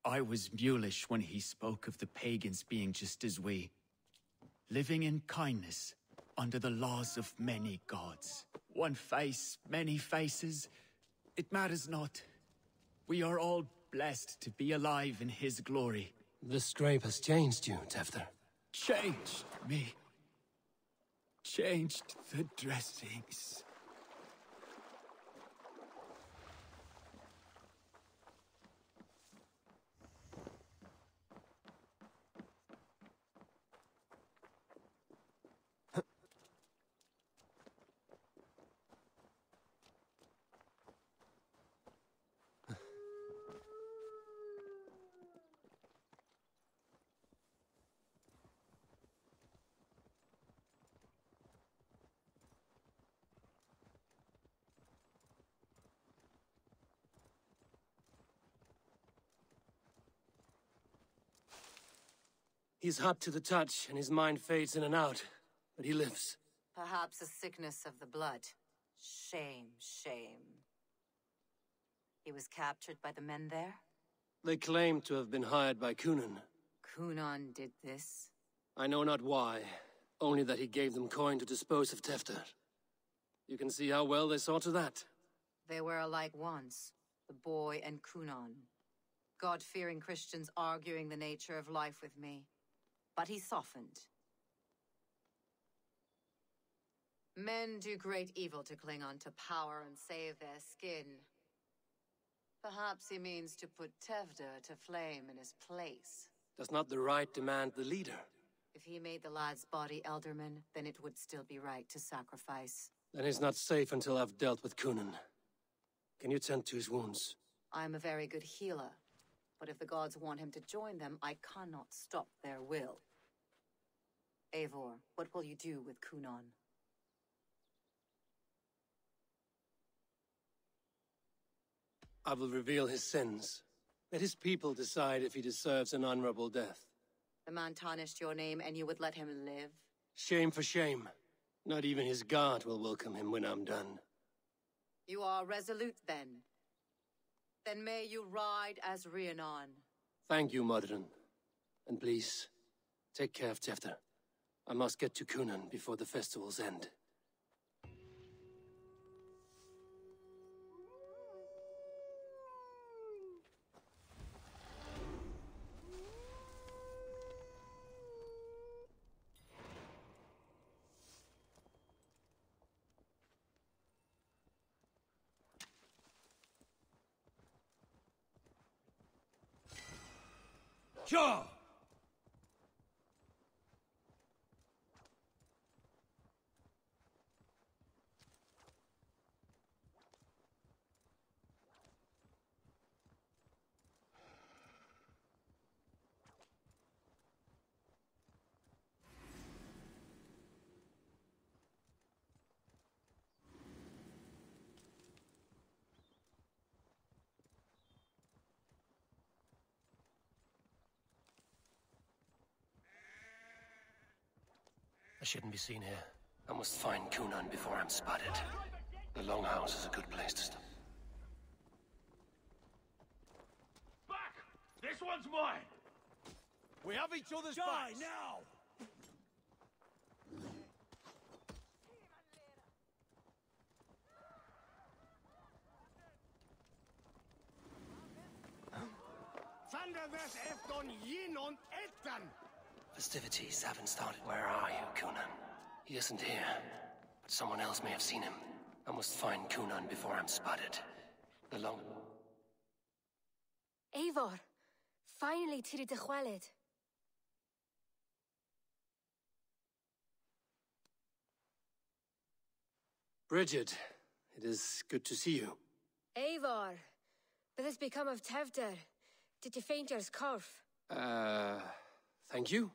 I was mulish when he spoke of the pagans being just as we. Living in kindness, under the laws of many gods. One face, many faces. It matters not. We are all blessed to be alive in his glory. The scrape has changed you, Tefter. Changed me. Changed the dressings. He's hot to the touch, and his mind fades in and out, but he lives. Perhaps a sickness of the blood. Shame, shame. He was captured by the men there? They claim to have been hired by Kunan. Kunan did this? I know not why, only that he gave them coin to dispose of Tefter. You can see how well they saw to that. They were alike once, the boy and Kunan. God-fearing Christians arguing the nature of life with me. But he softened. Men do great evil to cling on to power and save their skin. Perhaps he means to put Tevder to flame in his place. Does not the right demand the leader? If he made the lad's body Elderman, then it would still be right to sacrifice. Then he's not safe until I've dealt with Kunan. Can you tend to his wounds? I'm a very good healer. But if the gods want him to join them, I cannot stop their will. Eivor, what will you do with Kunan? I will reveal his sins. Let his people decide if he deserves an honorable death. The man tarnished your name and you would let him live? Shame for shame. Not even his guard will welcome him when I'm done. You are resolute then. Then may you ride as Rhiannon. Thank you, Modron. And please, take care of Tefter. I must get to Kunan before the festivals end. Sure! I shouldn't be seen here. I must find Kunan before I'm spotted. The Longhouse is a good place to stop. Back! This one's mine! We have each other's backs. now! Festivities haven't started. Where are you, Kunan? He isn't here, but someone else may have seen him. I must find Kunan before I'm spotted. Eivor, finally tiri de chwaled. Bridget, it is good to see you. Eivor, what has become of Tevder? Did you faint your scarf? Thank you.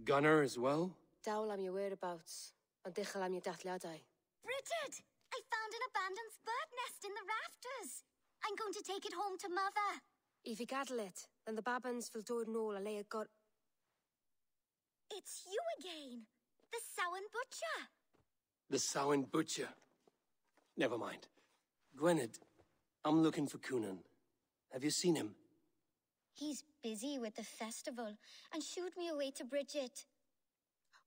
Gunner as well? Dawl am your whereabouts, and dichel am your dathliadai. Bridget! I found an abandoned bird nest in the rafters. I'm going to take it home to Mother. If you gaddle it, then the babans will do no a lay a got. It's you again, the Samhain Butcher. The Samhain Butcher. Never mind. Gwynedd, I'm looking for Kunan. Have you seen him? He's busy with the festival and shooed me away to Bridget.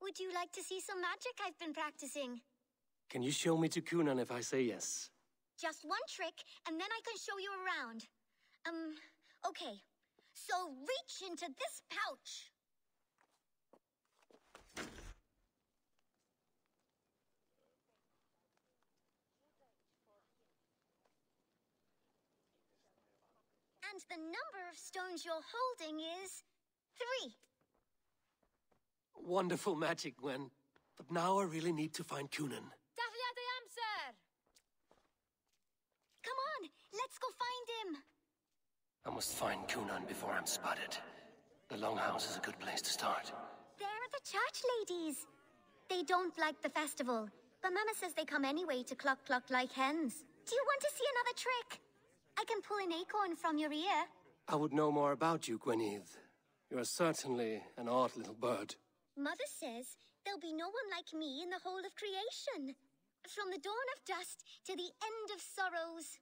Would you like to see some magic I've been practicing? Can you show me to Kunan if I say yes? Just one trick, and then I can show you around. Okay. So reach into this pouch. And the number of stones you're holding is 3. Wonderful magic, Gwen. But now I really need to find Kunan. Come on, let's go find him. I must find Kunan before I'm spotted. The Longhouse is a good place to start. There are the church ladies. They don't like the festival, but Mama says they come anyway to cluck cluck like hens. Do you want to see another trick? I can pull an acorn from your ear. I would know more about you, Gwynedd. You are certainly an odd little bird. Mother says there'll be no one like me in the whole of creation. From the dawn of dust to the end of sorrows.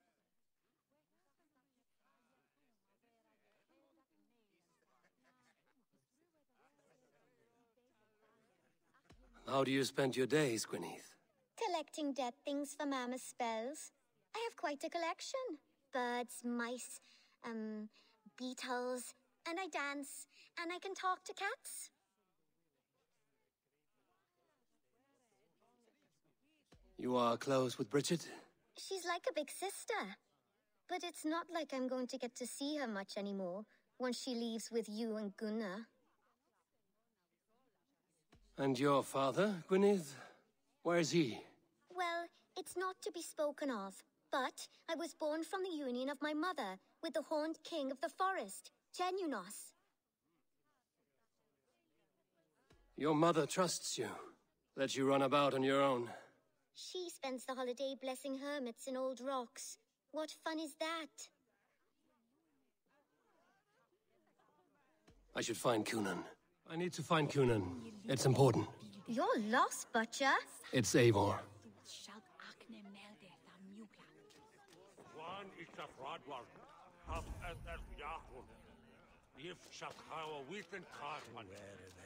How do you spend your days, Gwynedd? Collecting dead things for Mama's spells. I have quite a collection. Birds, mice, beetles, and I dance, and I can talk to cats. You are close with Bridget? She's like a big sister. But it's not like I'm going to get to see her much anymore once she leaves with you and Gunnar. And your father, Gwynedd? Where is he? Well, it's not to be spoken of, but I was born from the union of my mother with the horned king of the forest, Genunos. Your mother trusts you. Let you run about on your own. She spends the holiday blessing hermits in old rocks. What fun is that? I should find Kunan. I need to find Kunan. It's important. You're lost, Butcher. It's Eivor.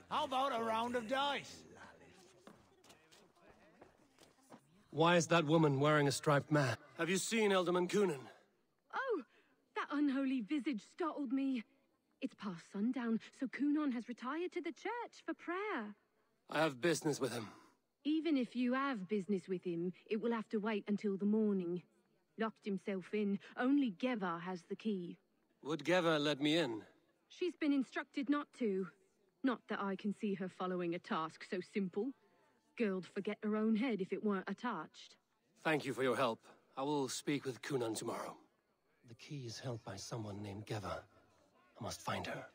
How about a round of dice? Why is that woman wearing a striped mat? Have you seen Alderman Kunan? Oh, that unholy visage startled me. It's past sundown, so Kunan has retired to the church for prayer. I have business with him. Even if you have business with him, it will have to wait until the morning. Locked himself in. Only Geva has the key. Would Geva let me in? She's been instructed not to. Not that I can see her following a task so simple. Girl'd forget her own head if it weren't attached. Thank you for your help. I will speak with Kunan tomorrow. The key is held by someone named Geva. I must find her.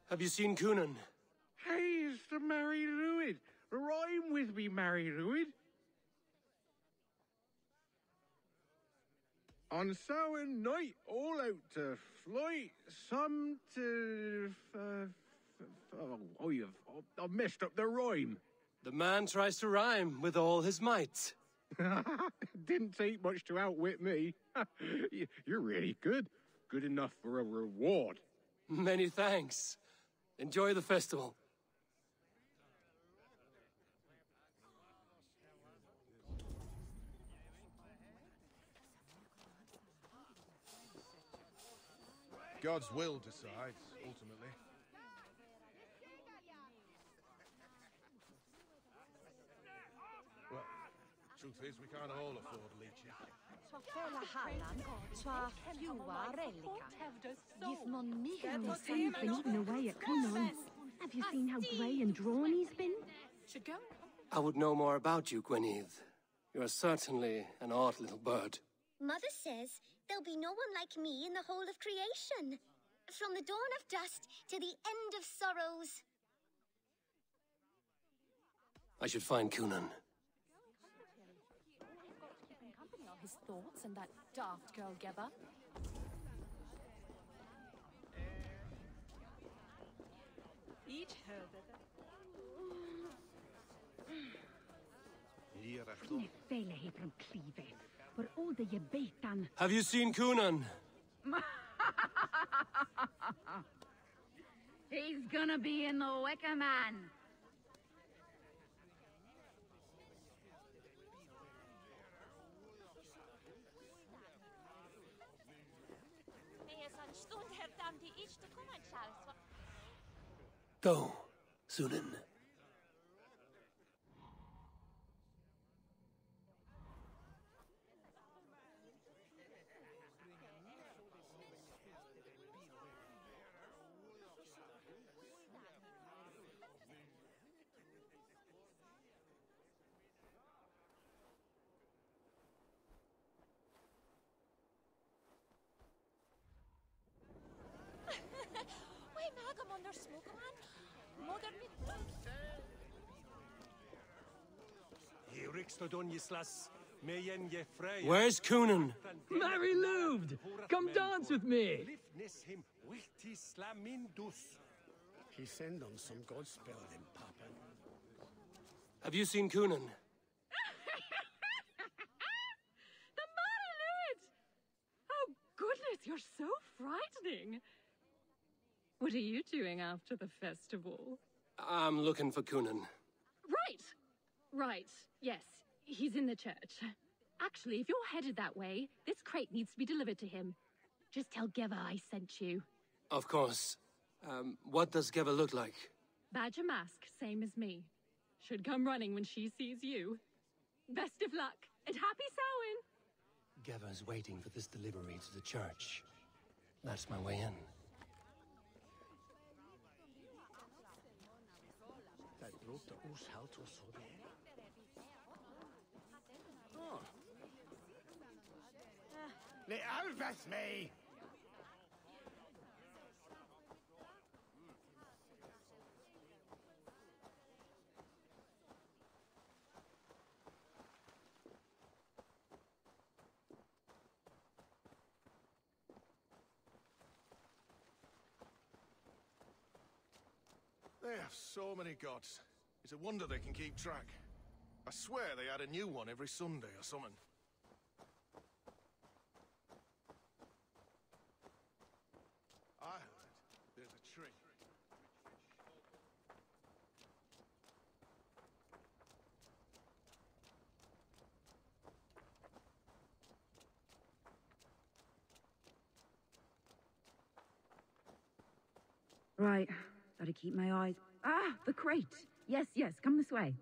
Have you seen Kunan? Hey, it's the Mary Ruid. Rhyme with me, Mary Ruid. On Samhain night, all out to flight, some to... I've messed up the rhyme. The man tries to rhyme with all his might. Didn't take much to outwit me. You're really good. Good enough for a reward. Many thanks. Enjoy the festival. God's will decides, ultimately. Well, truth is, we can't all afford leeches. He's been eaten away at Kunan. Have you seen how grey and drawn he's been? Should go. I would know more about you, Gwynedd. You are certainly an odd little bird. Mother says there'll be no one like me in the whole of creation. From the dawn of dust to the end of sorrows. I should find Kunan. His thoughts and that daft girl Geva. Eat her. Have you seen Kunan? He's gonna be in the Wicker Man. Go, Sunan. Where's Coonan? Mary Louved! Come dance with me! He send on some godspell then, Papa. Have you seen Coonan? The Mary Oh, goodness, you're so frightening. What are you doing after the festival? I'm looking for Coonan. Right, yes. He's in the church. Actually, if you're headed that way, this crate needs to be delivered to him. Just tell Geva I sent you. Of course. What does Geva look like? Badger mask, same as me. Should come running when she sees you. Best of luck, and happy Samhain! Geva's waiting for this delivery to the church. That's my way in. Le alvas me! They have so many gods. It's a wonder they can keep track. I swear they had a new one every Sunday or something. I heard there's a tree. Right. Gotta keep my eyes... Ah, the crate! Yes, come this way.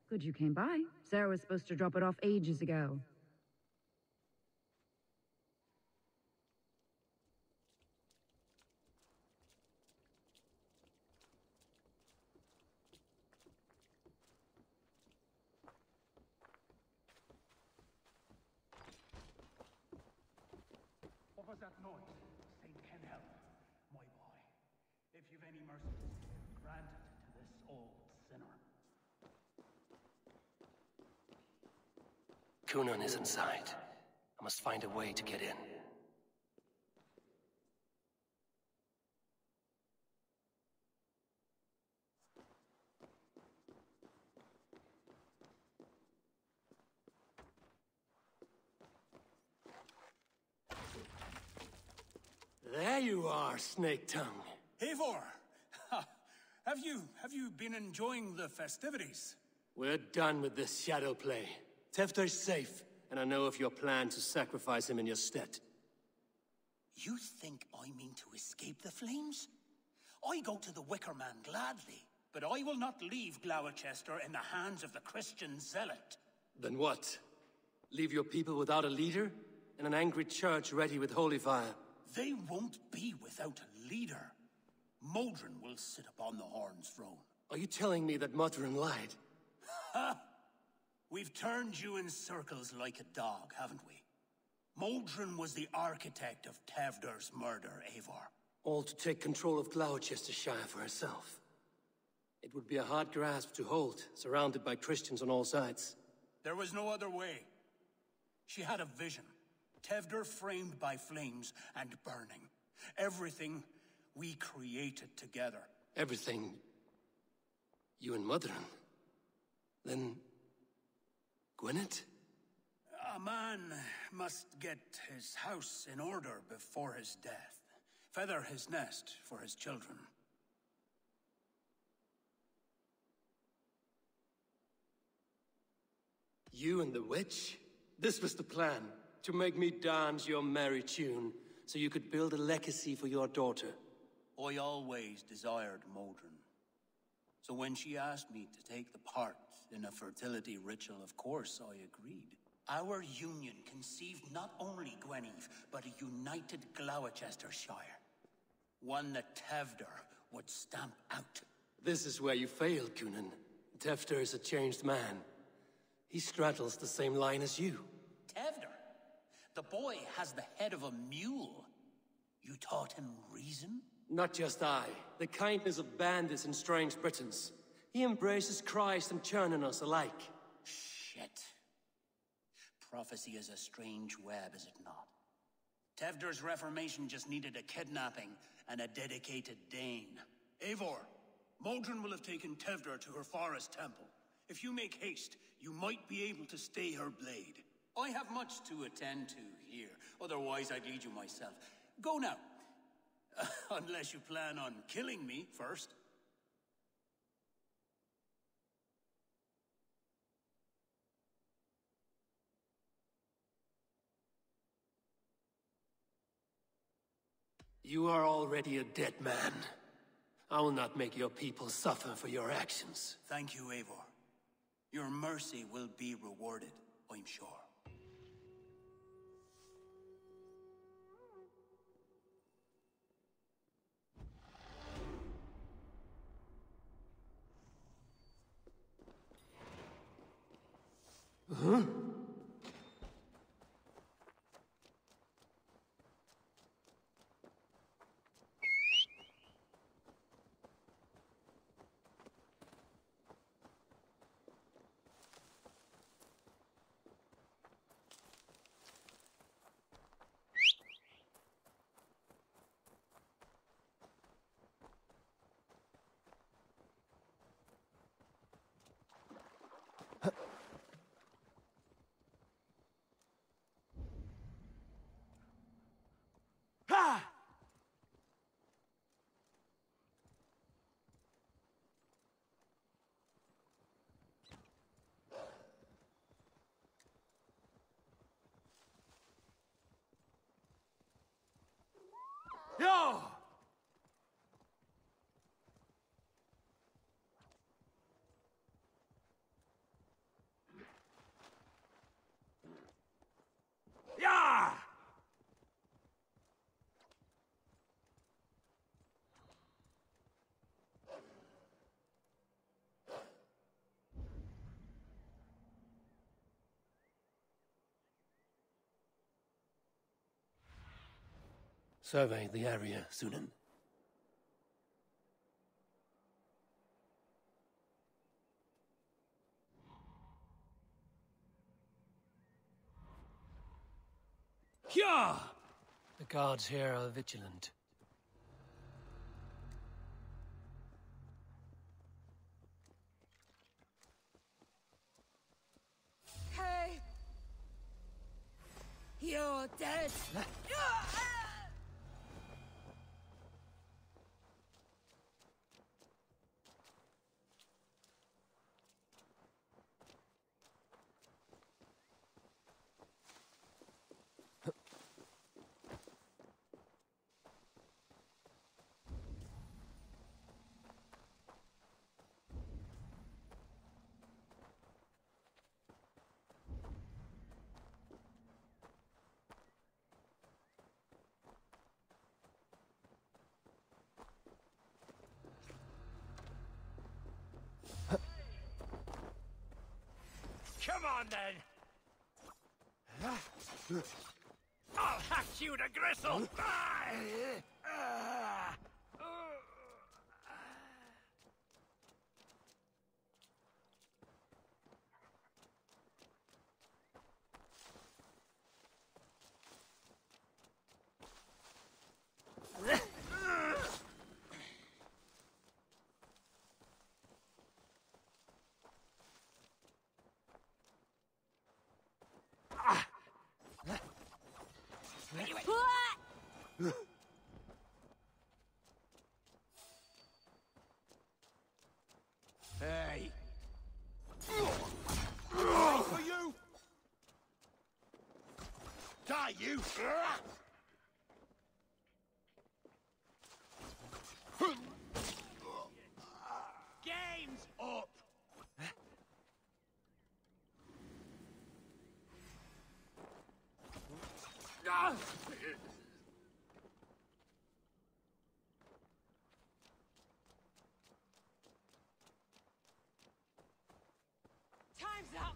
Good you came by. Sarah was supposed to drop it off ages ago. What was that noise? Saint can help, my boy. If you've any mercy, grant it to this old sinner. Coonan is inside. I must find a way to get in. There you are, Snake Tongue. Eivor! Have you been enjoying the festivities? We're done with this shadow play. Tefter's safe, and I know of your plan to sacrifice him in your stead. You think I mean to escape the flames? I go to the Wicker Man gladly, but I will not leave Glowecester in the hands of the Christian zealot. Then what? Leave your people without a leader? And an angry church ready with holy fire? They won't be without a leader. Modron will sit upon the Horn's throne. Are you telling me that Modron lied? Ha! We've turned you in circles like a dog, haven't we? Modron was the architect of Tevder's murder, Eivor. All to take control of Gloucestershire for herself. It would be a hard grasp to hold, surrounded by Christians on all sides. There was no other way. She had a vision. Tevder framed by flames and burning. Everything we created together. Everything? You and Modron? Then... Gwyneth? A man must get his house in order before his death. Feather his nest for his children. You and the witch? This was the plan. To make me dance your merry tune, so you could build a legacy for your daughter. I always desired Modron. So when she asked me to take the part in a fertility ritual, of course I agreed. Our union conceived not only Gweneve, but a united Gloucestershire. One that Tevder would stamp out. This is where you failed, Coonan. Tefter is a changed man. He straddles the same line as you. Tevder? The boy has the head of a mule. You taught him reason? Not just I. The kindness of bandits and strange Britons. He embraces Christ and churning us alike. Shit. Prophecy is a strange web, is it not? Tevder's reformation just needed a kidnapping and a dedicated Dane. Eivor, Modron will have taken Tevder to her forest temple. If you make haste, you might be able to stay her blade. I have much to attend to here, otherwise I'd lead you myself. Go now. Unless you plan on killing me first. You are already a dead man. I will not make your people suffer for your actions. Thank you, Eivor. Your mercy will be rewarded, I'm sure. Huh? Yo! Yeah! Survey the area, Sunan. Yeah! The guards here are vigilant. Hey! You're dead! Come on, then! I'll hack you to gristle! Hey! Wait for you! Die, you! Game's up! Time's up!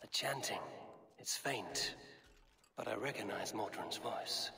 The chanting, it's faint, but I recognize Mordrin's voice.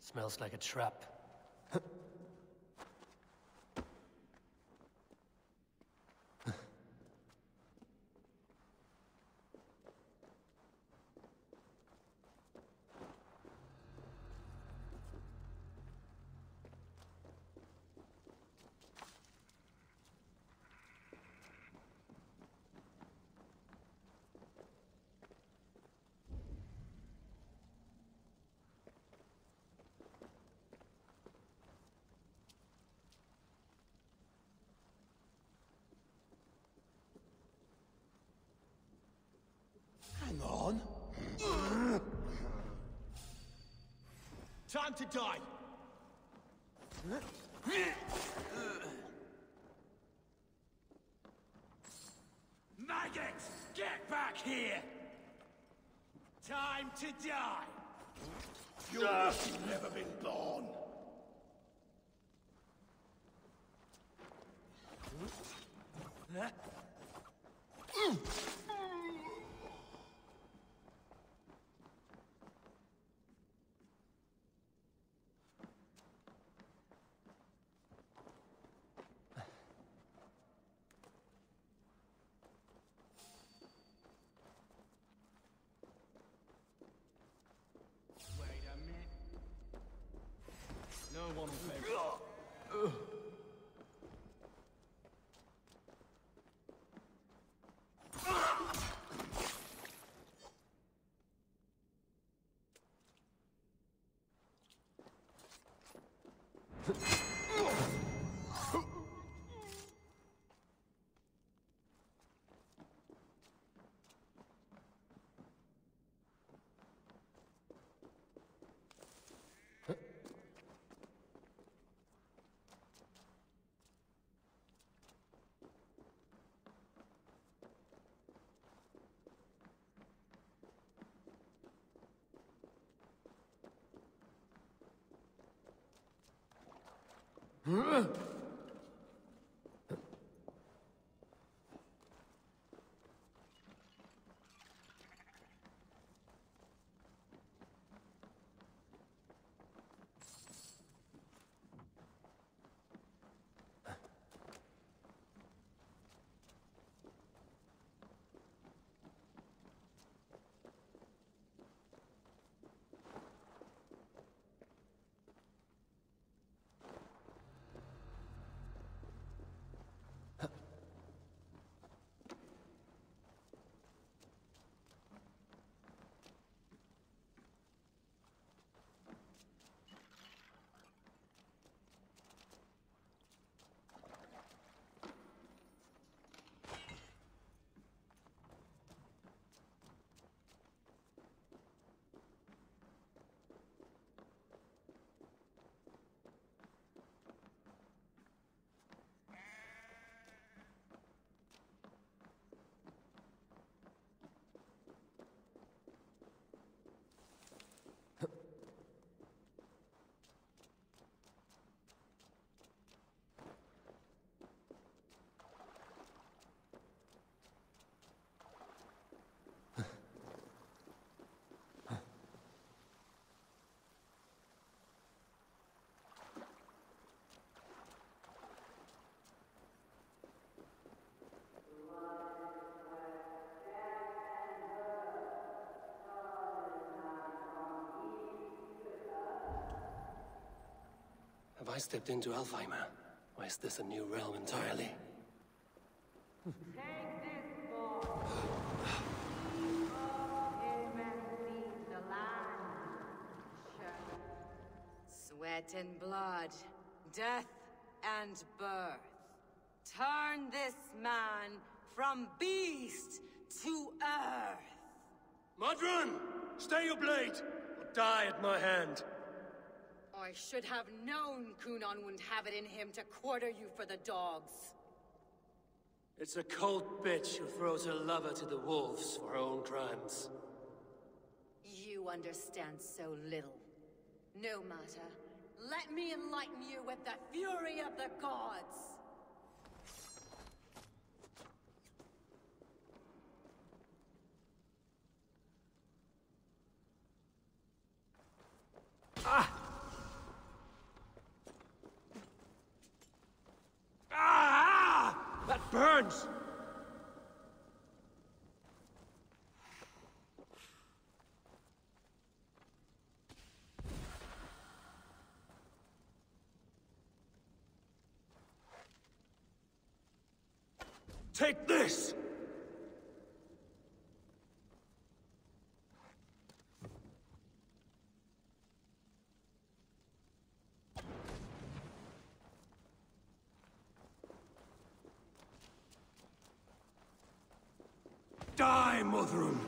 Smells like a trap. Hang on. Time to die. Maggots, get back here. Time to die. You've never been born. No one will pay. Have I stepped into Alfheim? Or is this a new realm entirely? Sweat and blood, death and birth. Turn this man from beast to earth. Modron! Stay your blade! Or die at my hand! I should have known Kunon wouldn't have it in him to quarter you for the dogs. It's a cold bitch who throws her lover to the wolves for her own crimes. You understand so little. No matter. Let me enlighten you with the fury of the gods! Ah! Ah! That burns! Take this! Die, Modron!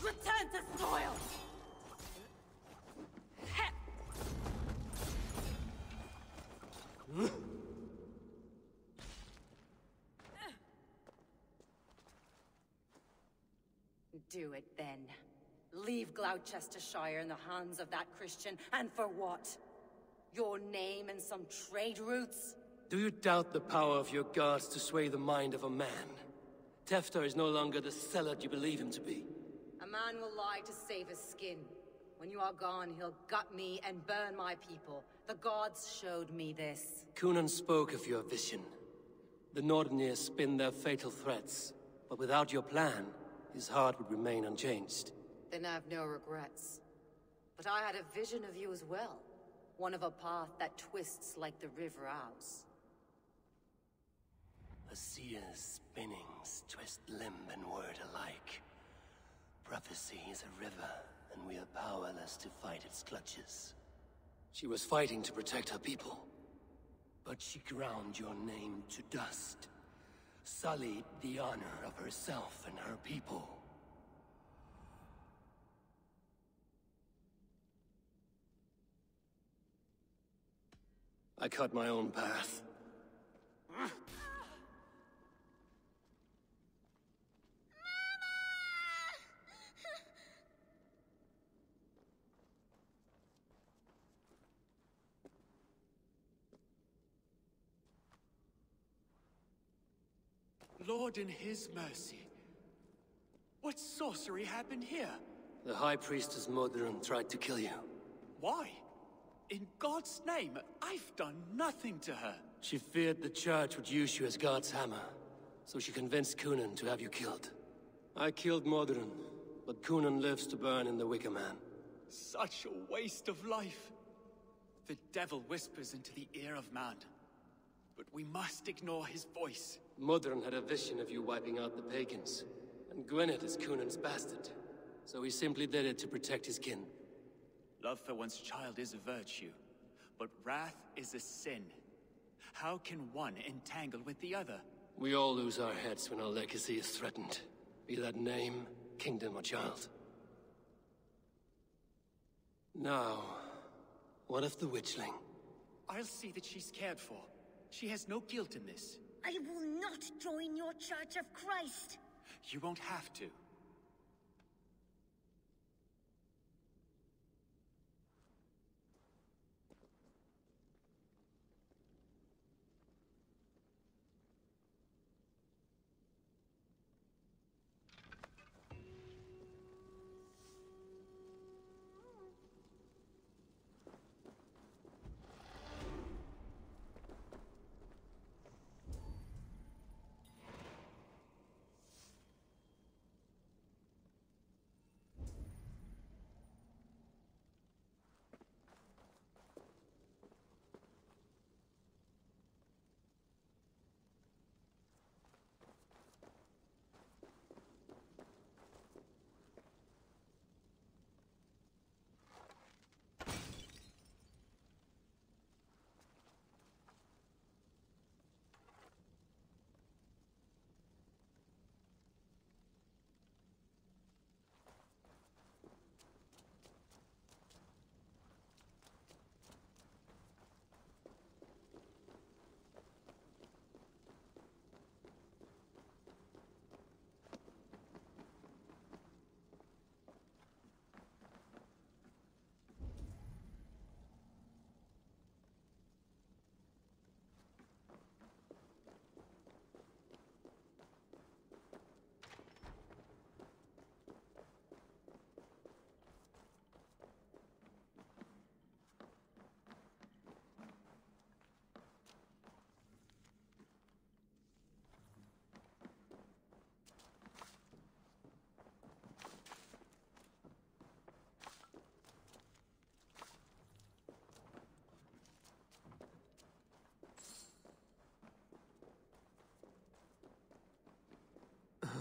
Return to soil! Do it then. Leave Glowecestrescire in the hands of that Christian, and for what? Your name and some trade routes? Do you doubt the power of your gods to sway the mind of a man? Tefter is no longer the zealot you believe him to be. A man will lie to save his skin. When you are gone, he'll gut me and burn my people. The gods showed me this. Kunon spoke of your vision. The Nordenir spin their fatal threats, but without your plan, his heart would remain unchanged. Then I've no regrets. But I had a vision of you as well. One of a path that twists like the river Ouse. A seer's spinnings twist limb and word alike. Prophecy is a river, and we are powerless to fight its clutches. She was fighting to protect her people, but she ground your name to dust, sullied the honor of herself and her people. I cut my own path. Lord in his mercy. What sorcery happened here? The High Priestess Modron tried to kill you. Why? In God's name, I've done nothing to her. She feared the Church would use you as God's hammer, so she convinced Kunon to have you killed. I killed Modron, but Kunon lives to burn in the Wicker Man. Such a waste of life. The devil whispers into the ear of man, but we must ignore his voice. Modron had a vision of you wiping out the pagans, and Gwynedd is Kunon's bastard, so he simply did it to protect his kin. Love for one's child is a virtue, but wrath is a sin. How can one entangle with the other? We all lose our heads when our legacy is threatened, be that name, kingdom, or child. Now, what of the witchling? I'll see that she's cared for. She has no guilt in this. I will not join your Church of Christ. You won't have to.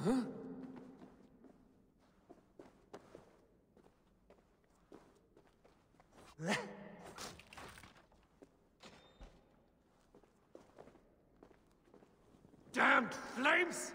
Huh? Damned flames!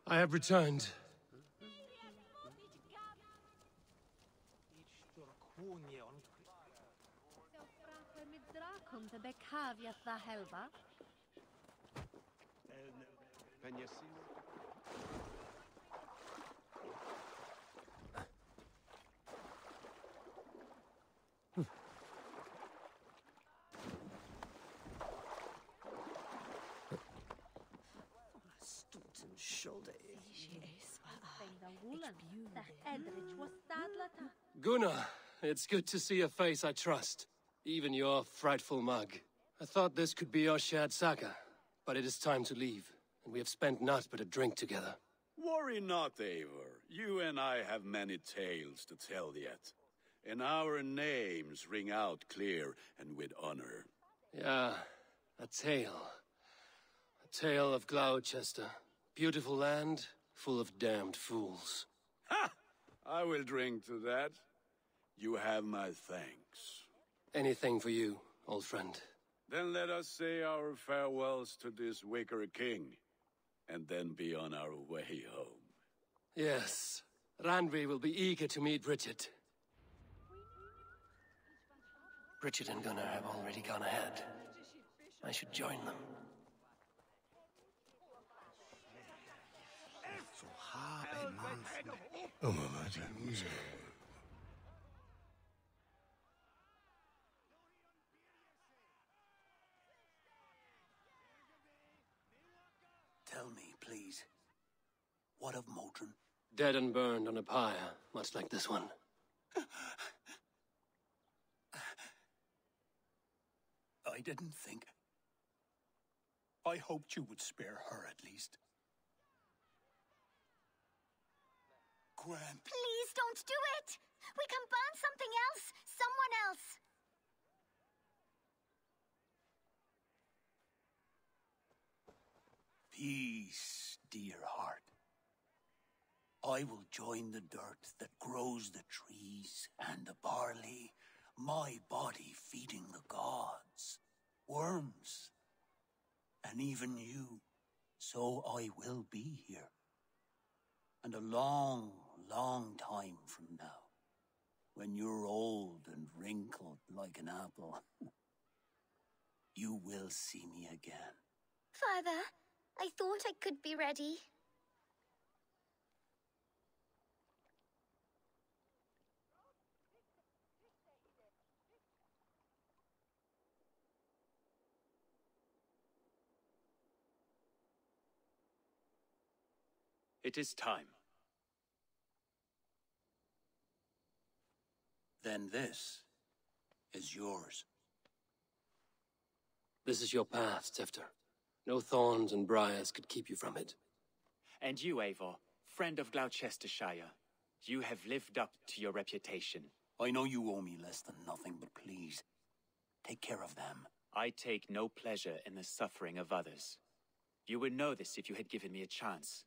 I have returned. Gunnar, it's good to see a face I trust. Even your frightful mug. I thought this could be your shared saga, but it is time to leave, and we have spent naught but a drink together. Worry not, Eivor. you and I have many tales to tell yet, and our names ring out clear and with honor. Yeah, a tale. A tale of Gloucester. Beautiful land, full of damned fools. Ha! I will drink to that. You have my thanks. Anything for you, old friend. Then let us say our farewells to this wicker king, and then be on our way home. Yes, Randvi will be eager to meet Bridget. Bridget and Gunnar have already gone ahead. I should join them. Tell me, please, what of Modron? Dead and burned on a pyre, much like this one. I didn't think. I hoped you would spare her at least. Gwen. Please don't do it! We can burn something else! Someone else! Peace, dear heart. I will join the dirt that grows the trees and the barley, my body feeding the gods, worms, and even you. So I will be here. And a long, long time from now, when you're old and wrinkled like an apple, you will see me again. Father, I thought I could be ready. It is time. Then this is yours. This is your path, Tifter. No thorns and briars could keep you from it. And you, Eivor, friend of Gloucestershire, you have lived up to your reputation. I know you owe me less than nothing, but please, take care of them. I take no pleasure in the suffering of others. You would know this if you had given me a chance.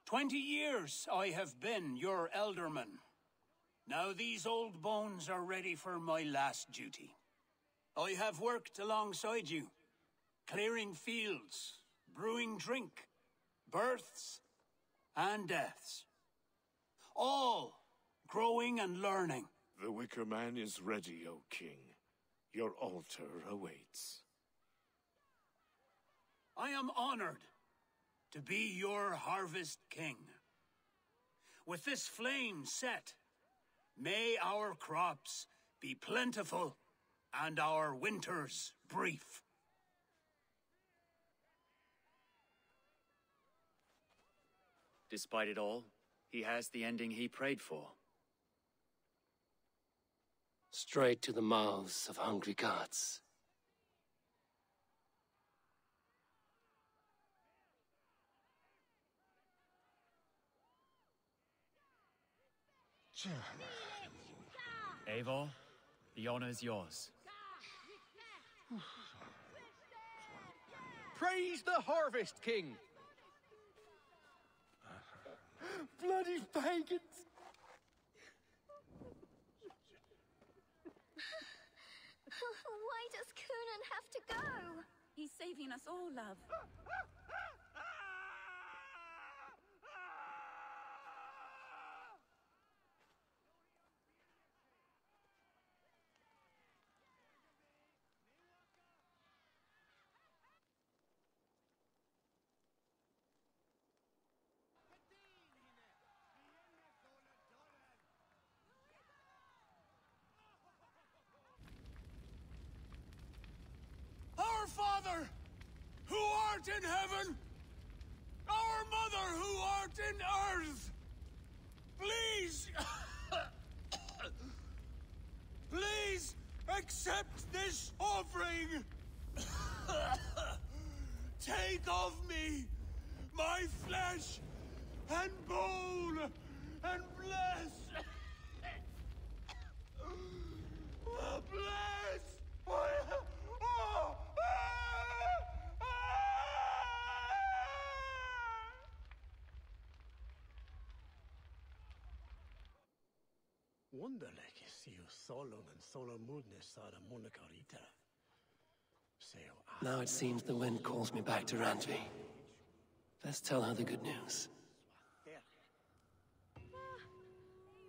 "20 years I have been your elderman. Now these old bones are ready for my last duty. I have worked alongside you, clearing fields, brewing drink, births and deaths. All growing and learning. The Wicker Man is ready, O King. Your altar awaits. I am honored to be your harvest king. With this flame set, may our crops be plentiful and our winters brief. Despite it all, he has the ending he prayed for. Straight to the mouths of hungry gods. Eivor, the honor is yours. Praise the Harvest King! Bloody pagans! Why does Coonan have to go? He's saving us all, love. Our Father, who art in heaven, our Mother who art in earth, Accept this offering! Take of me my flesh and bone and bless! Bless! Wonderlijk is you solon and solomudnes are a monacarita. Now it seems the wind calls me back to Randvi. Let's tell her the good news.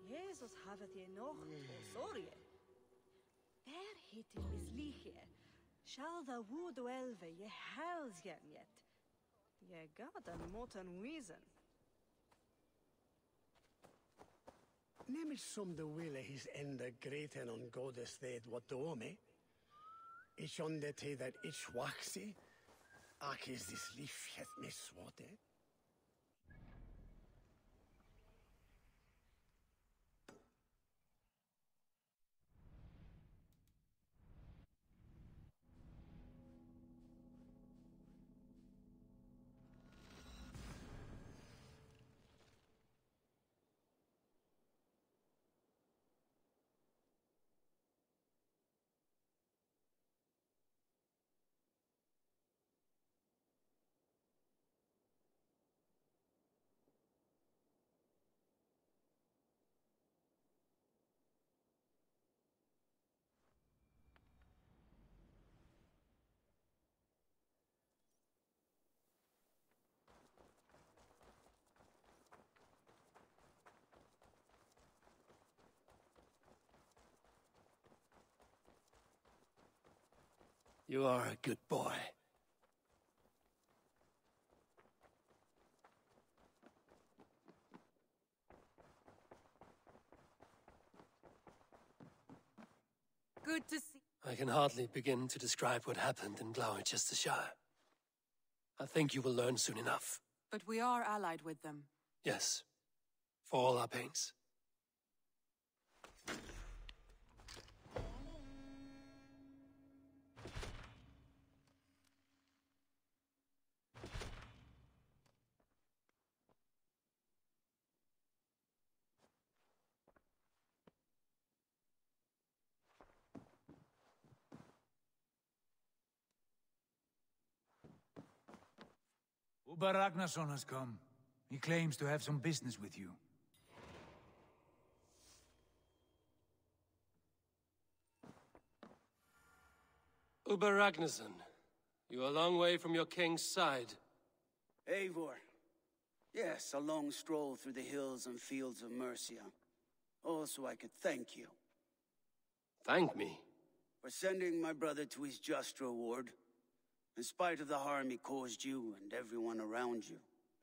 Jezus havet je nog, sorry. Der hitte misliche. Shall the wood elve je hells yet. Je got a moten reason. Neem som de wille his ende greten on godes thede wat dome. Ich on the te that ich waxy. Ak is this leaf het miswote. You are a good boy. Good to see. I can hardly begin to describe what happened in Glowecestrescire. I think you will learn soon enough. But we are allied with them. Yes, for all our pains. Uber Ragnarsson has come. He claims to have some business with you. Uber Ragnarsson, you're a long way from your king's side. Eivor. Yes, a long stroll through the hills and fields of Mercia. Also, I could thank you. Thank me? For sending my brother to his just reward. In spite of the harm he caused you and everyone around you.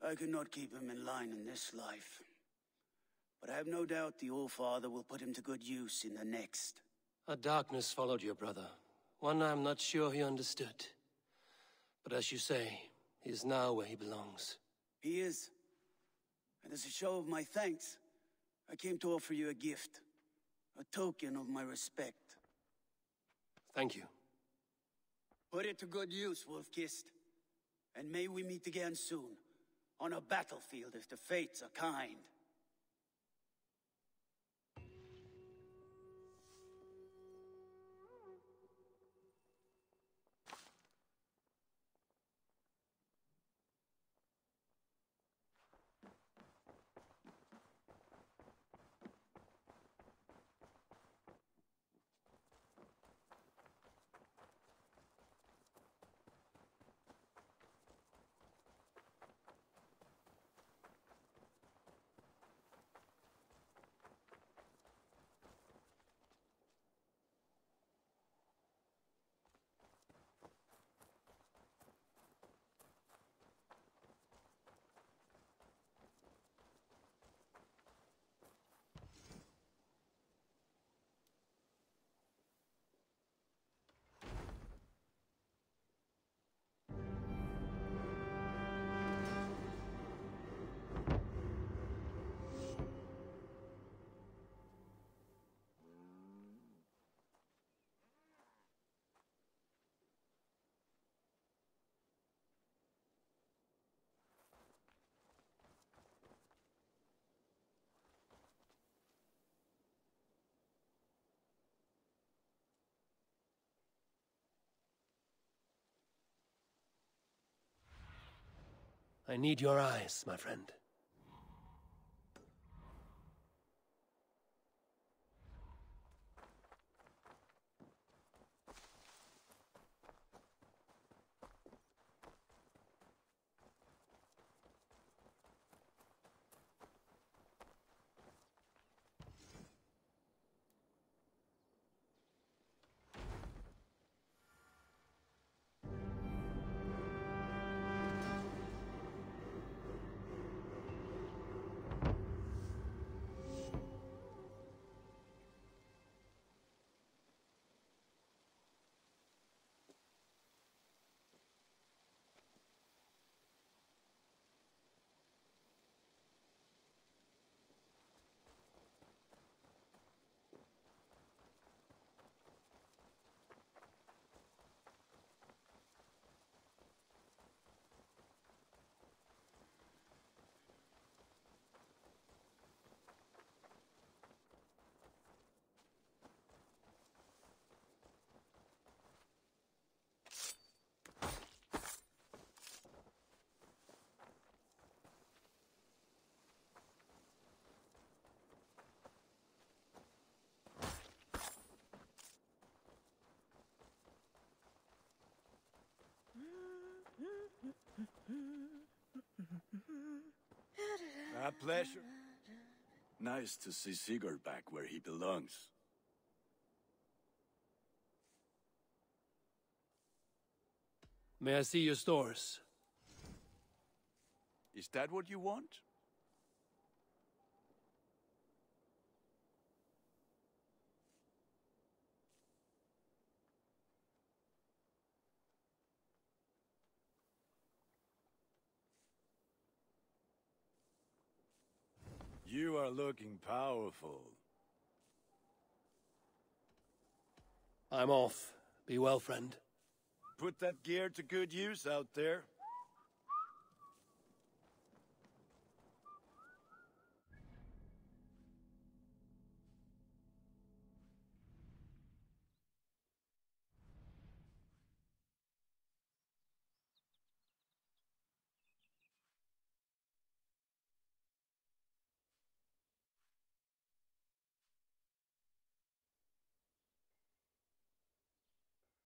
I could not keep him in line in this life. But I have no doubt the All Father will put him to good use in the next. A darkness followed your brother. One I'm not sure he understood. But as you say, he is now where he belongs. He is. And as a show of my thanks, I came to offer you a gift. A token of my respect. Thank you. Put it to good use, Wolf-Kissed. And may we meet again soon. On a battlefield if the fates are kind. I need your eyes, my friend. A pleasure. Nice to see Sigurd back where he belongs. May I see your stores? Is that what you want? You are looking powerful. I'm off. Be well, friend. Put that gear to good use out there.